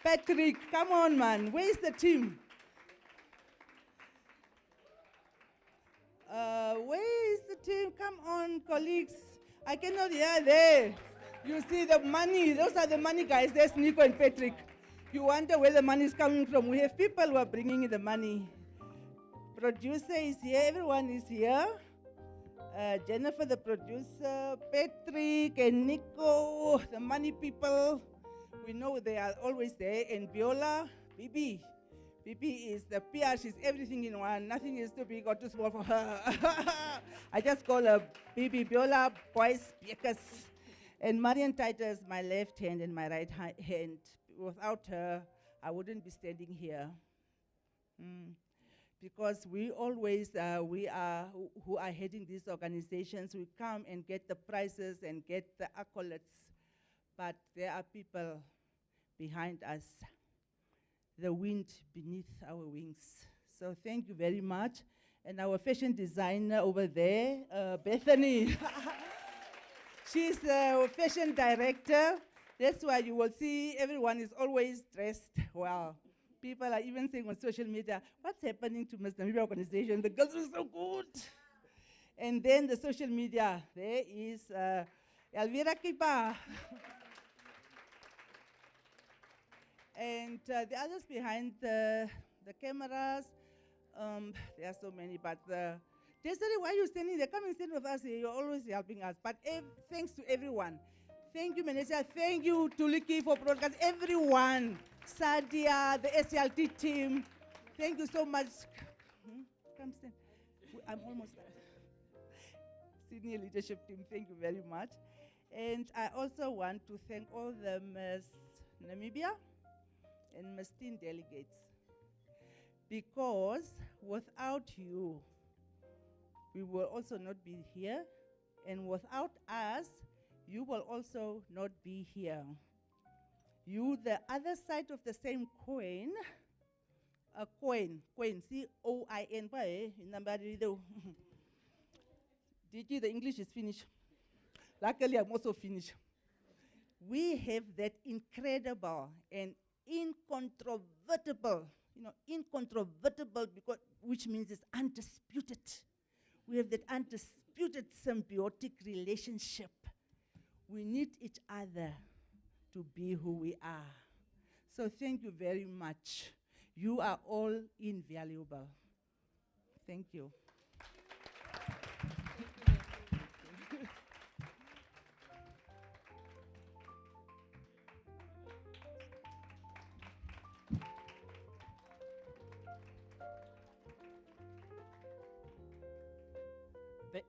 Patrick, come on, man. Where is the team? Where is the team? Come on, colleagues. I cannot hear there. You see the money. Those are the money guys. There's Nico and Patrick. You wonder where the money is coming from. We have people who are bringing in the money. Producer is here. Everyone is here. Jennifer, the producer, Patrick and Nico, the money people. We know they are always there. And Biola, Bibi. Bibi is the PR. She's everything in one. Nothing is too big or too small for her. I just call her Bibi. Biola, boys, Biekas. And Marian Titus, my left hand and my right hand. Without her, I wouldn't be standing here. Because we always, who are heading these organizations, we come and get the prizes and get the accolades. But there are people behind us, the wind beneath our wings. So thank you very much. And our fashion designer over there, Bethany. She's the fashion director. That's why you will see everyone is always dressed well. People are even saying on social media, what's happening to Miss Namibia organization? The girls are so good. And then the social media, there is Elvira Kipa. And the others behind the cameras, there are so many, but Desiree, why are you standing there? Come and stand with us here. You're always helping us. But thanks to everyone. Thank you, Manesha. Thank you, Tuliki, for broadcast. Everyone. Sadia, the SLT team. Thank you so much. Come stand. I'm almost there. Senior leadership team, thank you very much. And I also want to thank all the Miss Namibia and Miss Teen delegates. Because without you, we will also not be here. And without us, you will also not be here. You, the other side of the same coin, a coin, C-O-I-N, DG, the English is finished. Luckily, I'm also finished. We have that incredible and incontrovertible, because, which means it's undisputed. We have that undisputed symbiotic relationship. We need each other to be who we are. So thank you very much. You are all invaluable. Thank you.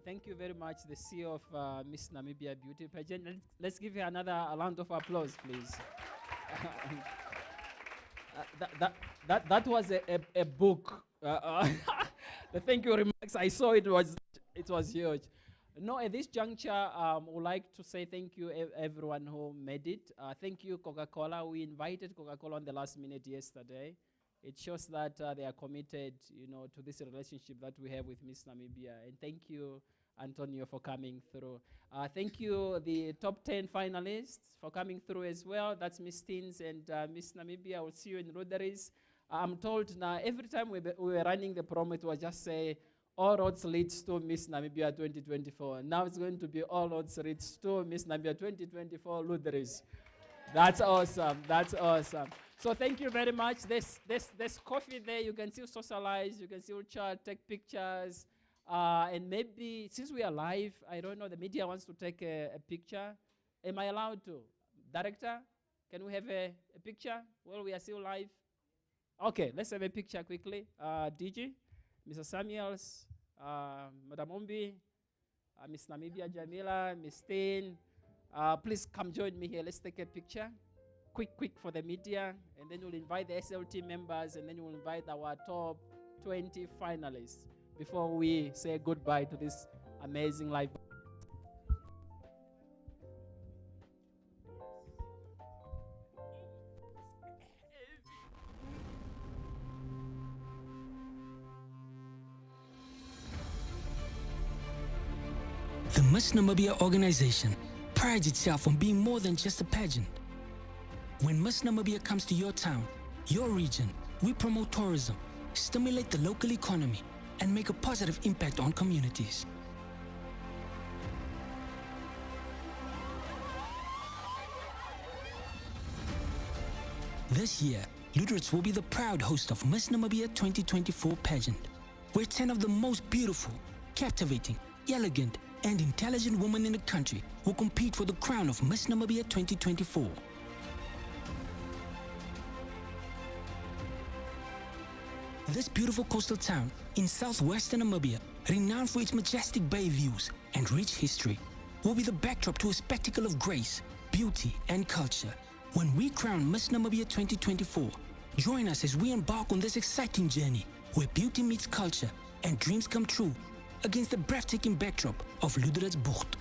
Thank you very much, the CEO of Miss Namibia Beauty Pageant. Let's give her another round of applause, please. That was a book. The thank you remarks, I saw it was huge. No, at this juncture, I would like to say thank you everyone who made it. Thank you, Coca-Cola. We invited Coca-Cola on the last minute yesterday. It shows that they are committed, to this relationship that we have with Miss Namibia. And thank you, Antonio, for coming through. Thank you, the top 10 finalists, for coming through as well. That's Miss Teens and Miss Namibia. I will see you in Luderitz. I'm told now, every time we were running the promo, it was just say, all roads leads to Miss Namibia 2024. Now it's going to be all roads leads to Miss Namibia 2024 Luderitz. That's awesome. That's awesome. So thank you very much. There's coffee there. You can still socialize. You can still chat, take pictures. And maybe, since we are live, I don't know, the media wants to take a picture. Am I allowed to? Director, can we have a picture while we are still live? Okay, let's have a picture quickly. DG, Mr. Samuels, Madam Ombi, Miss Namibia, Jamila, Miss Teen. Please come join me here. Let's take a picture. Quick for the media. And then we'll invite the SLT members, and then we'll invite our top 20 finalists before we say goodbye to this amazing live. The Miss Namibia organization prides itself on being more than just a pageant. When Miss Namibia comes to your town, your region, we promote tourism, stimulate the local economy, and make a positive impact on communities. This year, Luderitz will be the proud host of Miss Namibia 2024 pageant, where 10 of the most beautiful, captivating, elegant, and intelligent women in the country will compete for the crown of Miss Namibia 2024. This beautiful coastal town in southwestern Namibia, renowned for its majestic bay views and rich history, will be the backdrop to a spectacle of grace, beauty, and culture. When we crown Miss Namibia 2024, join us as we embark on this exciting journey where beauty meets culture and dreams come true against the breathtaking backdrop of Luderitz Bucht.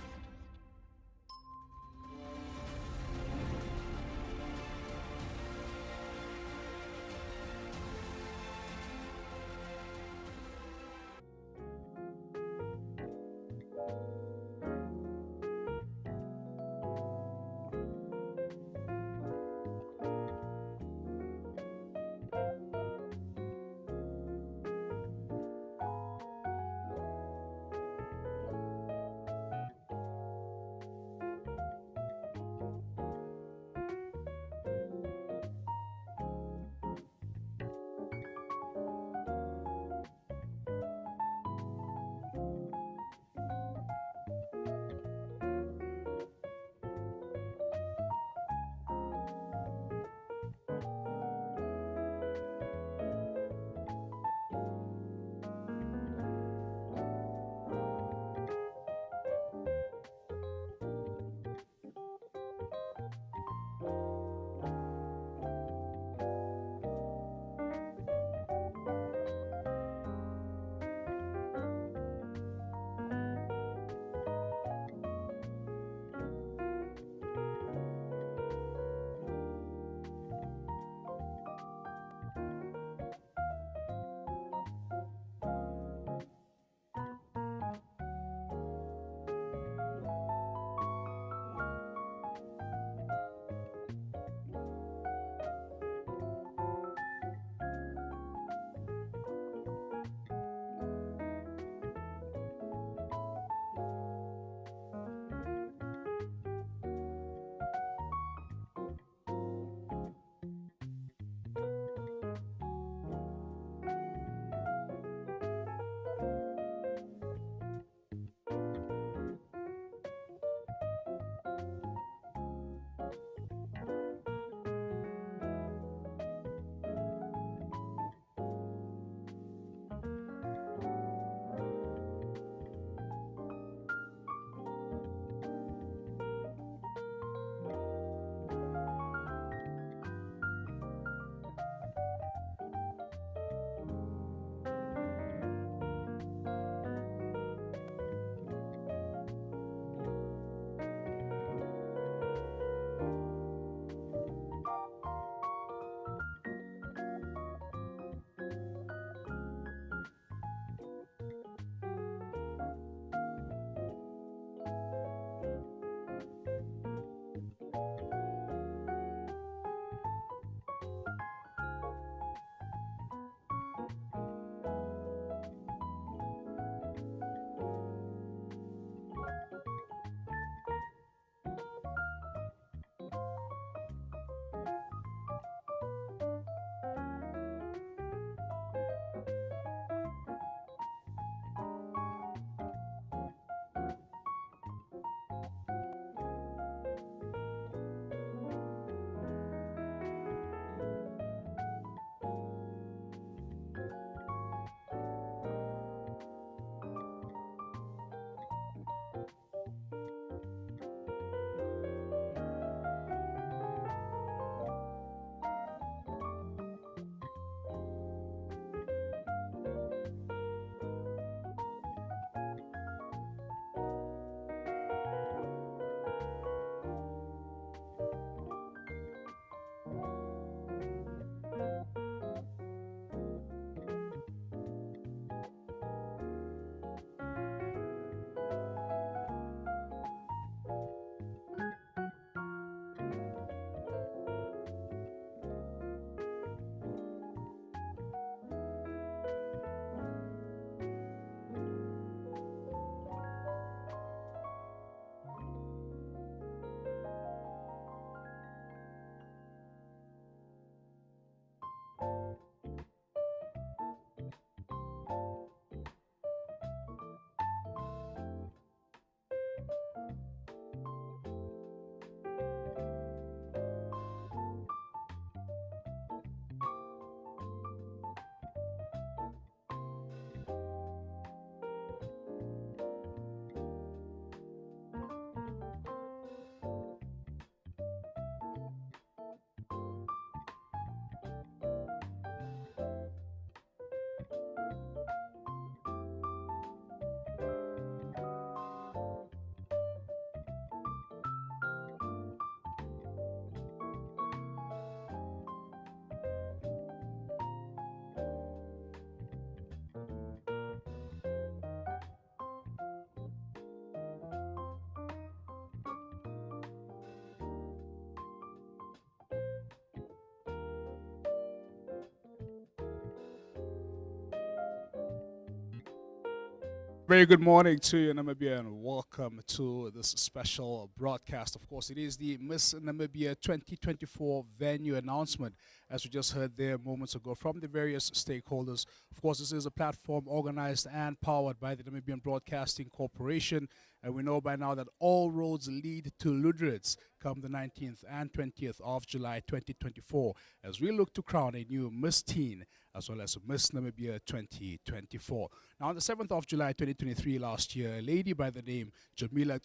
Very good morning to you, Namibia, and welcome to this special broadcast. Of course, it is the Miss Namibia 2024 venue announcement, as we just heard there moments ago from the various stakeholders. Of course, this is a platform organized and powered by the Namibian Broadcasting Corporation, and we know by now that all roads lead to Luderitz come the 19th and 20th of July 2024, as we look to crown a new Miss Teen as well as Miss Namibia 2024. Now, on the 7th of July 2023 last year, a lady by the name Jamila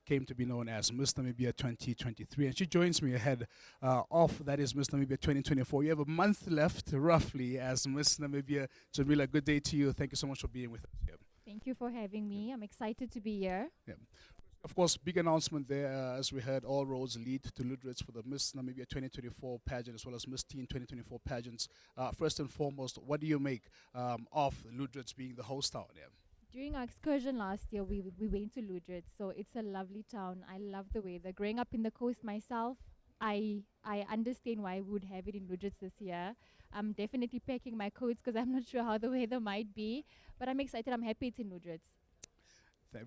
came to be known as Miss Namibia 2023, and she joins me ahead of that is Miss Namibia 2024. You have a month left, roughly, as Miss Namibia. Jamila, good day to you. Thank you so much for being with us here. Thank you for having me. I'm excited to be here. Yeah. Of course, big announcement there, as we heard, all roads lead to Luderitz for the Miss Namibia 2024 pageant as well as Miss Teen 2024 pageants. First and foremost, what do you make of Luderitz being the host town here? During our excursion last year, we went to Luderitz, so it's a lovely town. I love the weather. Growing up in the coast myself, I understand why we would have it in Luderitz this year. I'm definitely packing my coats because I'm not sure how the weather might be, but I'm excited. I'm happy it's in Luderitz.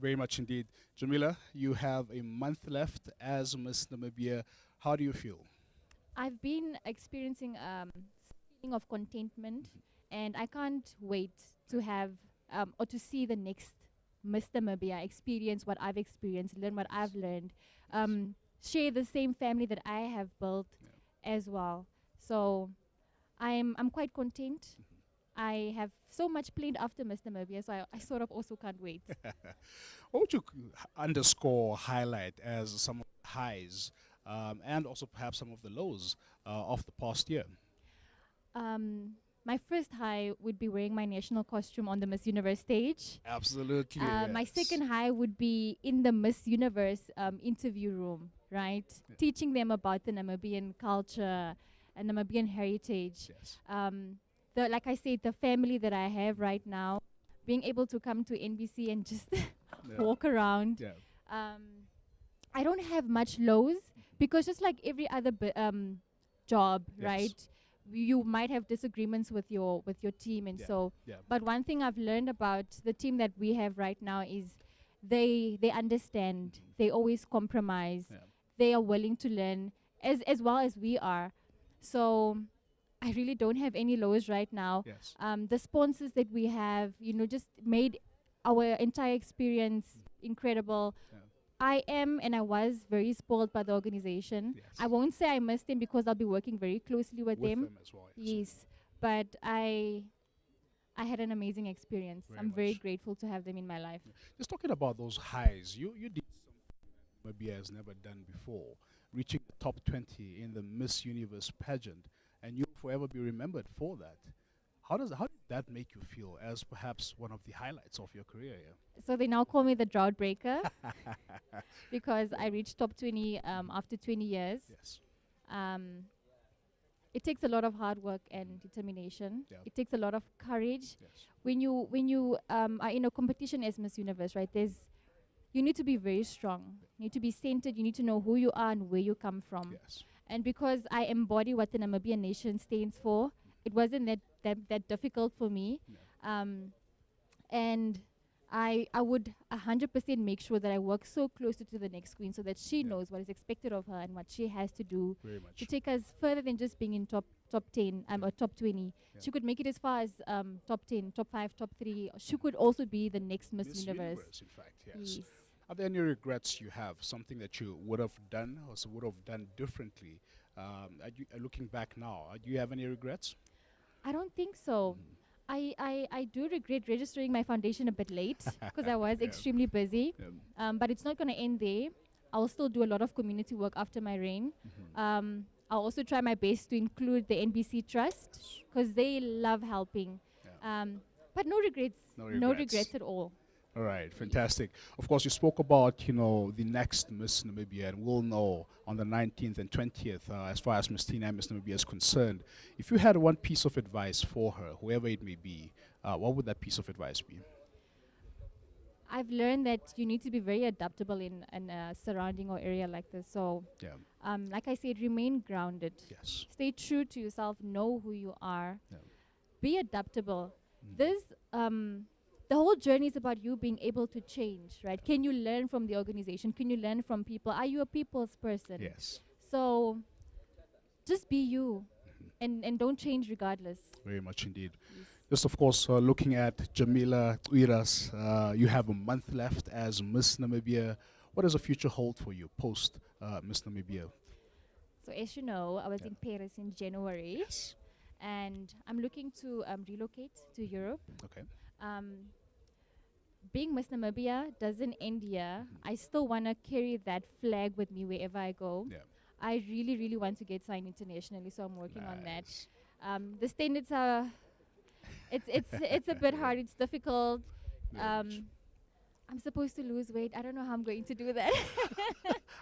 Very much indeed. Jamila, you have a month left as Miss Namibia. How do you feel? I've been experiencing a feeling of contentment, and I can't wait to have or to see the next Miss Namibia, experience what I've experienced, learn what I've learned, share the same family that I have built as well. So I'm quite content. I have so much planned after Miss Namibia, so I sort of also can't wait. What would you underscore, highlight as some of the highs and also perhaps some of the lows of the past year? My first high would be wearing my national costume on the Miss Universe stage. Absolutely. My second high would be in the Miss Universe interview room, right? Yeah. Teaching them about the Namibian culture and Namibian heritage. Yes. Like I said, the family that I have right now, being able to come to NBC and just walk around. Yeah. I don't have much lows because just like every other job, Yes. right? You might have disagreements with your team, and so. Yeah. But one thing I've learned about the team that we have right now is they understand. They always compromise. Yeah. They are willing to learn as well as we are. So I really don't have any lows right now. Yes. The sponsors that we have, just made our entire experience incredible. Yeah. I am and I was very spoiled by the organization. Yes. I won't say I missed them because I'll be working very closely with them. as well. Yes, but I had an amazing experience. Very I'm very much. grateful to have them in my life. Just talking about those highs, you did something Namibia has never done before, reaching the top 20 in the Miss Universe pageant, and you'll forever be remembered for that. How did that make you feel as perhaps one of the highlights of your career here? So they now call me the drought breaker because I reached top 20 after 20 years. Yes. It takes a lot of hard work and determination. Yeah. It takes a lot of courage. Yes. When you are in a competition as Miss Universe, right? You need to be very strong. You need to be centered. You need to know who you are and where you come from. Yes. And because I embody what the Namibian nation stands for, it wasn't that difficult for me. Yeah. And I would 100% make sure that I work so closely to the next queen so that she knows what is expected of her and what she has to do Very much. to take us further than just being in top 10 or top 20. Yeah. She could make it as far as top 10, top 5, top 3. She could also be the next Miss Universe. in fact, yes. Are there any regrets you have? Something that you would have done or would have done differently? Looking back now, do you have any regrets? I don't think so. I do regret registering my foundation a bit late because I was extremely busy. Yeah. But it's not going to end there. I'll still do a lot of community work after my reign. I'll also try my best to include the NBC Trust because they love helping. Yeah. But no regrets. No No regrets. regrets at all. All right, fantastic. Of course, you spoke about, the next Miss Namibia, and we'll know on the 19th and 20th, as far as Miss Tina and Miss Namibia is concerned. If you had one piece of advice for her, whoever it may be, what would that piece of advice be? I've learned that you need to be very adaptable in a surrounding or area like this. So, Yeah. like I said, remain grounded. Yes. Stay true to yourself. Know who you are. Yeah. Be adaptable. This the whole journey is about you being able to change, right? Can you learn from the organization? Can you learn from people? Are you a people's person? Yes. So just be you, and don't change regardless. Very much indeed. Yes. Just, of course, looking at Jamila Tuiras, you have a month left as Miss Namibia. What does the future hold for you post Miss Namibia? So as you know, I was in Paris in January, Yes. and I'm looking to relocate to Europe. Okay. Being Miss Namibia doesn't end here. I still want to carry that flag with me wherever I go. Yeah. I really, really want to get signed internationally, so I'm working on that. Nice. The standards are, it's a bit hard. It's difficult. Very much. I'm supposed to lose weight. I don't know how I'm going to do that.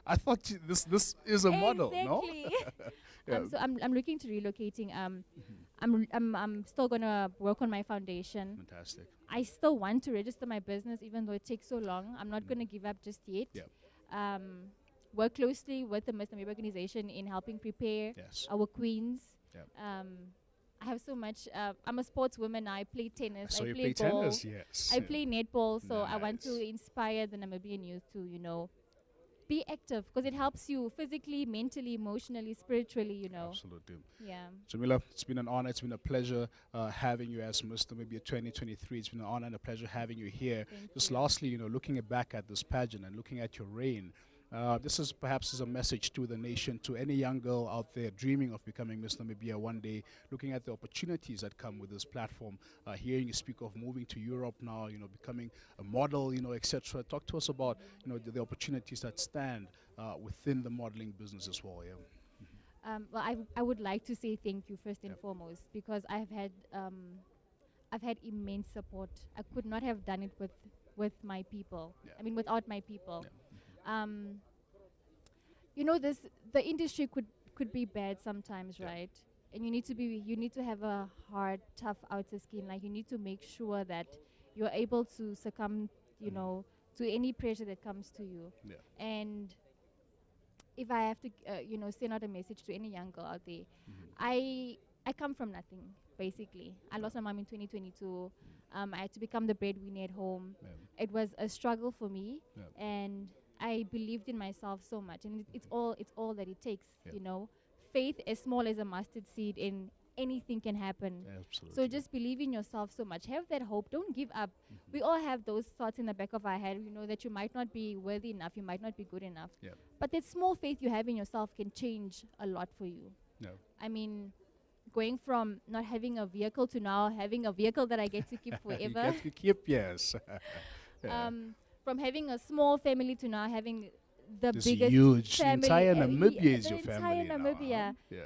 I thought this is a model, no? Exactly. Yeah. So I'm looking to relocating. I'm still gonna work on my foundation. Fantastic. I still want to register my business, even though it takes so long. I'm not gonna give up just yet. Yep. Work closely with the Miss Namibia organization in helping prepare Yes. our queens. Yep. I have so much. I'm a sportswoman. I play tennis. So I you play play golf. tennis, yes. I play netball. So I want to Nice. inspire the Namibian youth to, be active, because it helps you physically, mentally, emotionally, spiritually, Absolutely. Yeah. Jamila, it's been an honor. It's been a pleasure having you as Mr. Namibia 2023. It's been an honor and a pleasure having you here. Thank Just you. lastly, looking back at this pageant and looking at your reign, this is perhaps a message to the nation, to any young girl out there dreaming of becoming Miss Namibia one day, looking at the opportunities that come with this platform, hearing you speak of moving to Europe now, becoming a model, etc. Talk to us about, the opportunities that stand within the modeling business as well. Yeah. Well, I would like to say thank you first and foremost, because I've had immense support. I could not have done it with my people. Yeah. I mean, without my people. Yeah. The industry could be bad sometimes, Yeah. right? And you need to have a hard, tough outer skin. Like, you need to make sure that you're able to succumb, to any pressure that comes to you. Yeah. And if I have to, send out a message to any young girl out there, I come from nothing, basically. I lost my mom in 2022. I had to become the breadwinner at home. Yeah. It was a struggle for me, Yeah. and I believed in myself so much, and it's all that it takes. Yeah. Faith as small as a mustard seed, and anything can happen. Absolutely. So just believe in yourself so much. Have that hope. Don't give up. We all have those thoughts in the back of our head, that you might not be worthy enough, you might not be good enough. Yeah. But that small faith you have in yourself can change a lot for you. No. I mean, going from not having a vehicle to now having a vehicle that I get to keep You forever. get to keep, yes. Yeah. From having a small family to now having the This biggest huge, the family. entire uh, Namibia the is your entire family now, huh? Namibia. Yeah.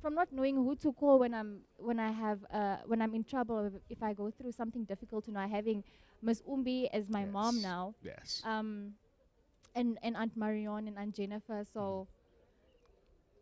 From not knowing who to call when I'm in trouble, if I go through something difficult, to now having Miss Umbi as my mom Yes. now, Yes. and Aunt Marion and Aunt Jennifer. So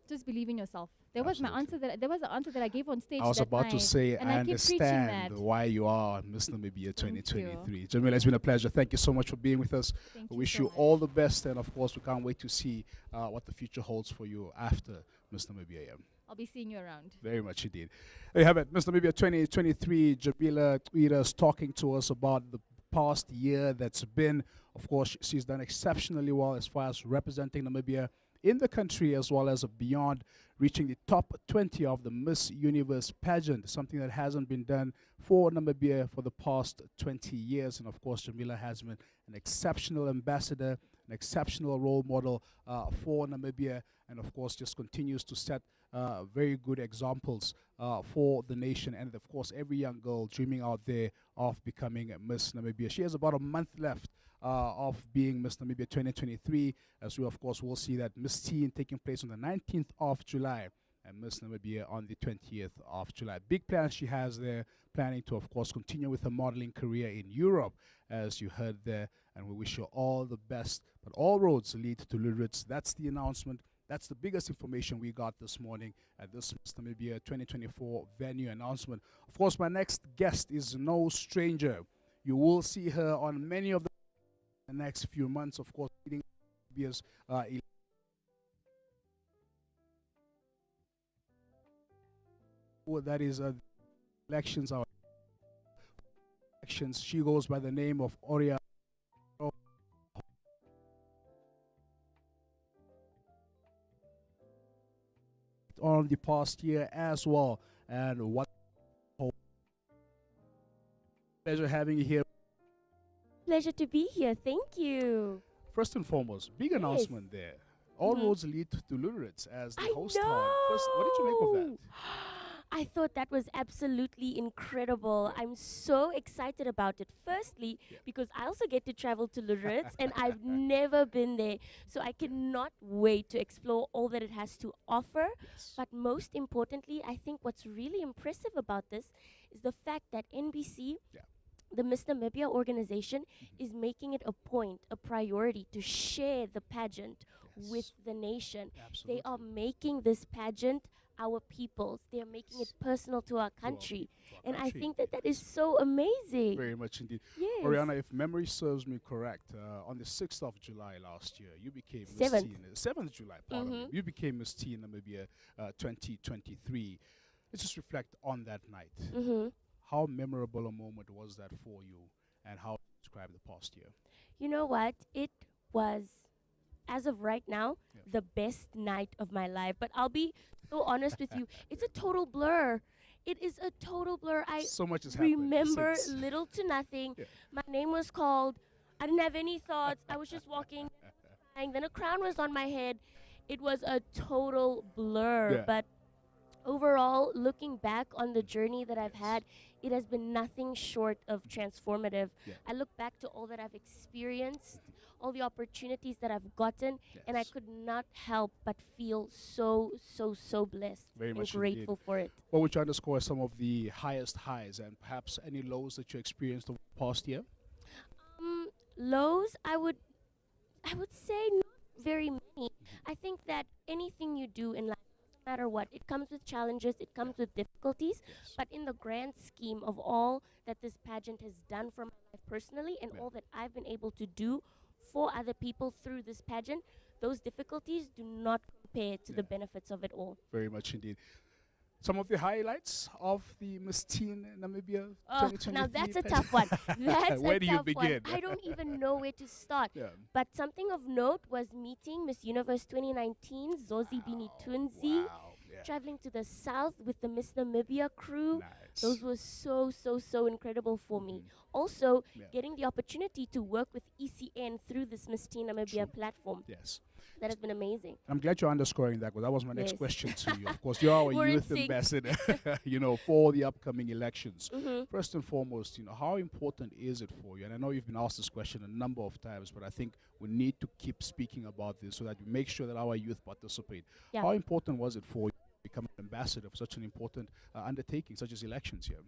just believe in yourself. There was an answer that I gave on stage. I was that about to night, say, and I keep preaching understand that. why you are Miss Namibia Thank 2023. Jamila, it's been a pleasure. Thank you so much for being with us. Thank We you wish so you much. all the best, and of course, we can't wait to see what the future holds for you after Miss Namibia. Yeah. I'll be seeing you around. Very much indeed. There you have it, Miss Namibia 2023. Jamila Tuiras talking to us about the past year that's been. Of course, she's done exceptionally well as far as representing Namibia in the country as well as beyond, reaching the top 20 of the Miss Universe pageant, something that hasn't been done for Namibia for the past 20 years. And of course, Jamila has been an exceptional ambassador, an exceptional role model for Namibia, and of course just continues to set very good examples for the nation, and of course every young girl dreaming out there of becoming Miss Namibia. She has about a month left of being Miss Namibia 2023, as we of course will see that Miss Teen taking place on the 19th of July and Miss Namibia on the 20th of July. Big plans she has there, planning to of course continue with her modeling career in Europe, as you heard there, and we wish her all the best. But all roads lead to Luderitz. That's the announcement. That's the biggest information we got this morning at this Miss Namibia 2024 venue announcement. Of course, my next guest is no stranger. You will see her on many of the next few months, of course, leading Namibia's that is elections are elections. She goes by the name of Oria. On the past year as well, and what pleasure having you here. Pleasure to be here. Thank you. First and foremost, big announcement there. All roads lead to Luderitz as the I host town. First, what did you make of that? I thought that was absolutely incredible. I'm so excited about it. Firstly, because I also get to travel to Luderitz and I've never been there. So I cannot wait to explore all that it has to offer. Yes. But most importantly, I think what's really impressive about this is the fact that NBC, the Miss Namibia organization, is making it a point, a priority to share the pageant with the nation. Absolutely. They are making this pageant our people's. They are making it personal to our country. And I think that that is so amazing. Very much indeed. Yes. Oriana, if memory serves me correct, on the 6th of July last year, you became Miss Seventh. Teen. 7th July, pardon me. You became Miss Teen Namibia 2023. Let's just reflect on that night. How memorable a moment was that for you, and how you describe the past year? You know what? It was, as of right now, the best night of my life. But I'll be so honest with you, it's a total blur. It is a total blur. I So much has happened remember since. little to nothing. My name was called. I didn't have any thoughts. I was just walking, and then a crown was on my head. It was a total blur. But overall, looking back on the journey that I've had, it has been nothing short of transformative. I look back to all that I've experienced, all the opportunities that I've gotten, and I could not help but feel so blessed Very and much grateful indeed. for it. What would you underscore some of the highest highs and perhaps any lows that you experienced over the past year? Lows, I would say not very many. I think that anything you do in life, no matter what, it comes with challenges, it comes with difficulties, but in the grand scheme of all that this pageant has done for my life personally and all that I've been able to do for other people through this pageant, those difficulties do not compare to the benefits of it all. Very much indeed. Some of the highlights of the Miss Teen Namibia Oh, 2023 now that's a pageant? tough one. That's Where a do you tough begin? one. I don't even know where to start. But something of note was meeting Miss Universe 2019, Zosi Bini Tunzi, traveling to the south with the Miss Namibia crew. Those were so incredible for me. Also, getting the opportunity to work with ECN through this Miss Teen Namibia platform. Yes. That has been amazing. I'm glad you're underscoring that, because that was my next Yes. question to you. Of course, you're our We're in youth sync. ambassador, for the upcoming elections. First and foremost, how important is it for you? And I know you've been asked this question a number of times, but I think we need to keep speaking about this so that we make sure that our youth participate. Yeah. How important was it for you to become an ambassador for such an important undertaking, such as elections here?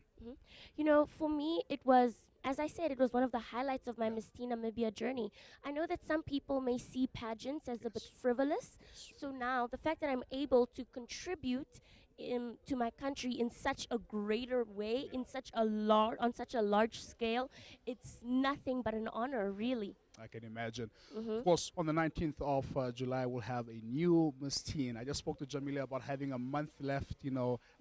For me, it was, as I said, it was one of the highlights of my Miss Teen Namibia journey. I know that some people may see pageants as a bit frivolous. So now, the fact that I'm able to contribute to my country in such a greater way, on such a large scale, it's nothing but an honor, really. I can imagine. Of course, on the 19th of July, we'll have a new Miss Teen. I just spoke to Jamila about having a month left,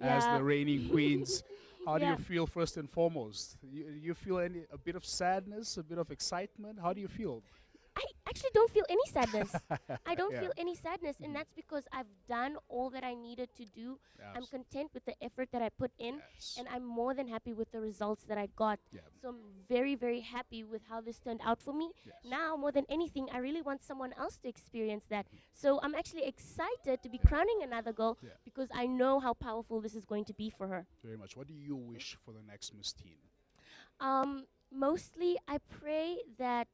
as the reigning queens. How do you feel, first and foremost? You feel a bit of sadness, a bit of excitement? How do you feel? I actually don't feel any sadness. I don't feel any sadness, and that's because I've done all that I needed to do. I'm content with the effort that I put in, and I'm more than happy with the results that I got. So I'm very, very happy with how this turned out for me. Now, more than anything, I really want someone else to experience that. So I'm actually excited to be crowning another girl because I know how powerful this is going to be for her. Very much. What do you wish for the next Miss Teen? Mostly, I pray that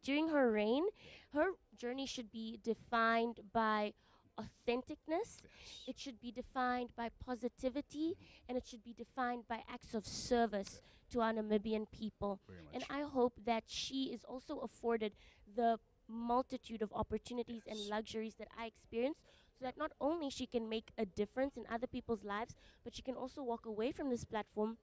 during her reign, her journey should be defined by authenticness, it should be defined by positivity, and it should be defined by acts of service to our Namibian people. And I hope that she is also afforded the multitude of opportunities and luxuries that I experienced, so that not only she can make a difference in other people's lives, but she can also walk away from this platform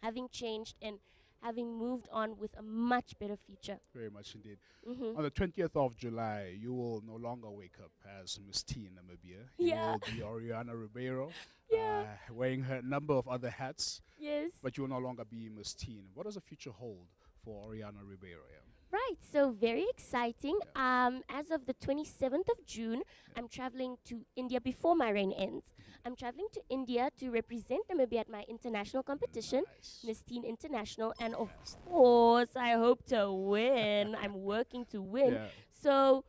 having changed and having moved on with a much better future. Very much indeed. Mhm. On the 20th of July, you will no longer wake up as Miss Teen Namibia. Yeah. You will be Oriana Ribeiro, Yeah. wearing her number of other hats, Yes. but you will no longer be Miss Teen. What does the future hold for Oriana Ribeiro? Right, so very exciting. As of the 27th of June, I'm traveling to India before my reign ends. I'm traveling to India to represent Namibia at my international competition, Nice. Miss Teen International, and of course, I hope to win. I'm working to win. Yeah. So,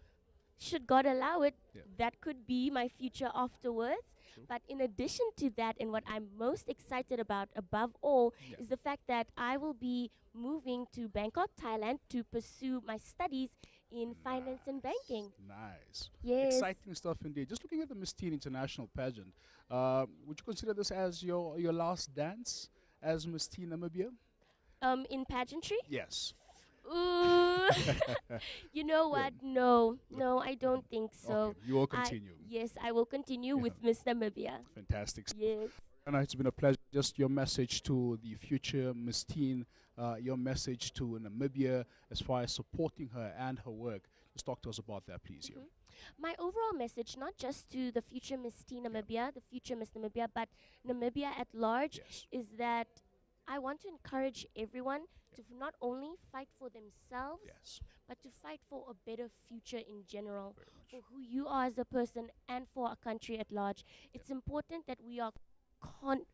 should God allow it, Yeah. that could be my future afterwards. True. But in addition to that, and what I'm most excited about above all, Yeah. is the fact that I will be moving to Bangkok, Thailand to pursue my studies in finance and banking. Nice. Yes. Exciting stuff indeed. Just looking at the Miss Teen International pageant, would you consider this as your last dance as Miss Teen Namibia? In pageantry? Yes. Ooh. You know what? No, I don't think so. Okay, you will continue. Yes, I will continue with Miss Namibia. Fantastic. Yes. And it's been a pleasure. Just your message to the future Miss Teen, your message to Namibia as far as supporting her and her work. Just talk to us about that, please. Yeah. My overall message, not just to the future Miss Teen Namibia, the future Miss Namibia, but Namibia at large, Yes. is that I want to encourage everyone to not only fight for themselves, Yes. but to fight for a better future in general, Very much. for who you are as a person and for our country at large. It's important that we are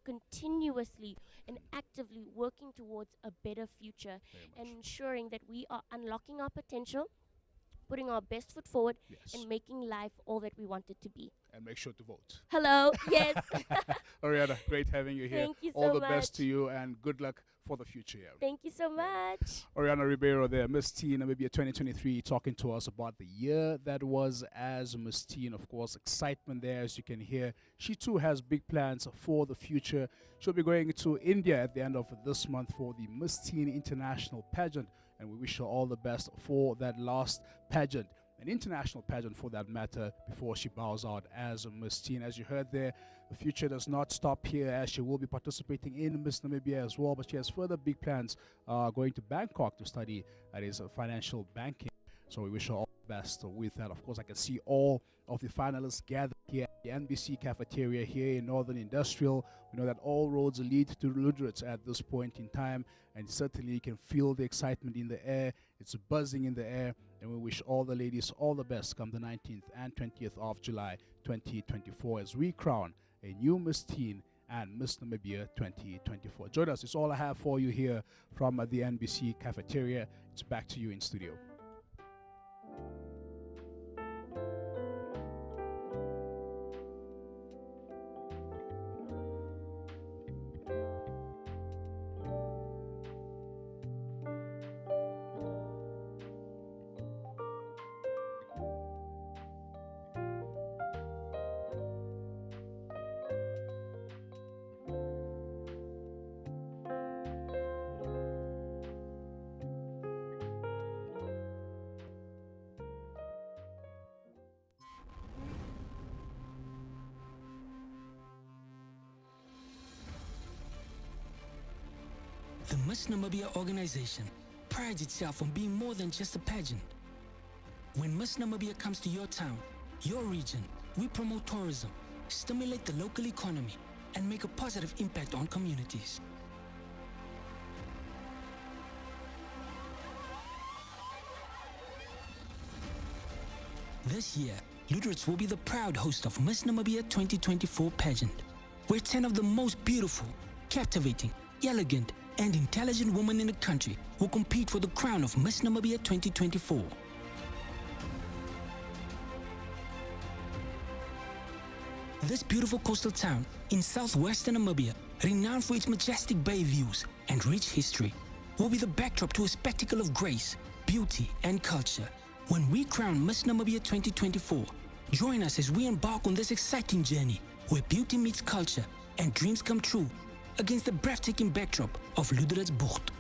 continuously and actively working towards a better future Very much. and ensuring that we are unlocking our potential, putting our best foot forward, Yes. and making life all that we want it to be. And make sure to vote. Hello, yes. Oriana, great having you here. Thank you All so the best much. to you and good luck for the future. Yeah. Thank you so much. Oriana Ribeiro there, Miss Teen Namibia 2023, talking to us about the year that was as Miss Teen. Of course, excitement there, as you can hear. She too has big plans for the future. She'll be going to India at the end of this month for the Miss Teen International pageant, and we wish her all the best for that last pageant, an international pageant for that matter, before she bows out as a Miss Teen. As you heard there, the future does not stop here, as she will be participating in Miss Namibia as well, but she has further big plans going to Bangkok to study, that is, financial banking. So we wish her all the best with that. Of course, I can see all of the finalists gathered here at the NBC cafeteria here in Northern Industrial. We know that all roads lead to Luderitz at this point in time, and certainly you can feel the excitement in the air. It's buzzing in the air, and we wish all the ladies all the best come the 19th and 20th of July 2024 as we crown a new Miss Teen and Miss Namibia 2024. Join us. It's all I have for you here from the NBC cafeteria. It's back to you in studio. The Miss Namibia organization prides itself on being more than just a pageant. When Miss Namibia comes to your town, your region, we promote tourism, stimulate the local economy, and make a positive impact on communities. This year, Luderitz will be the proud host of Miss Namibia 2024 pageant, where 10 of the most beautiful, captivating, elegant, and intelligent women in the country will compete for the crown of Miss Namibia 2024. This beautiful coastal town in southwestern Namibia, renowned for its majestic bay views and rich history, will be the backdrop to a spectacle of grace, beauty, and culture. When we crown Miss Namibia 2024, join us as we embark on this exciting journey where beauty meets culture and dreams come true against the breathtaking backdrop of Luderitz Waterfront.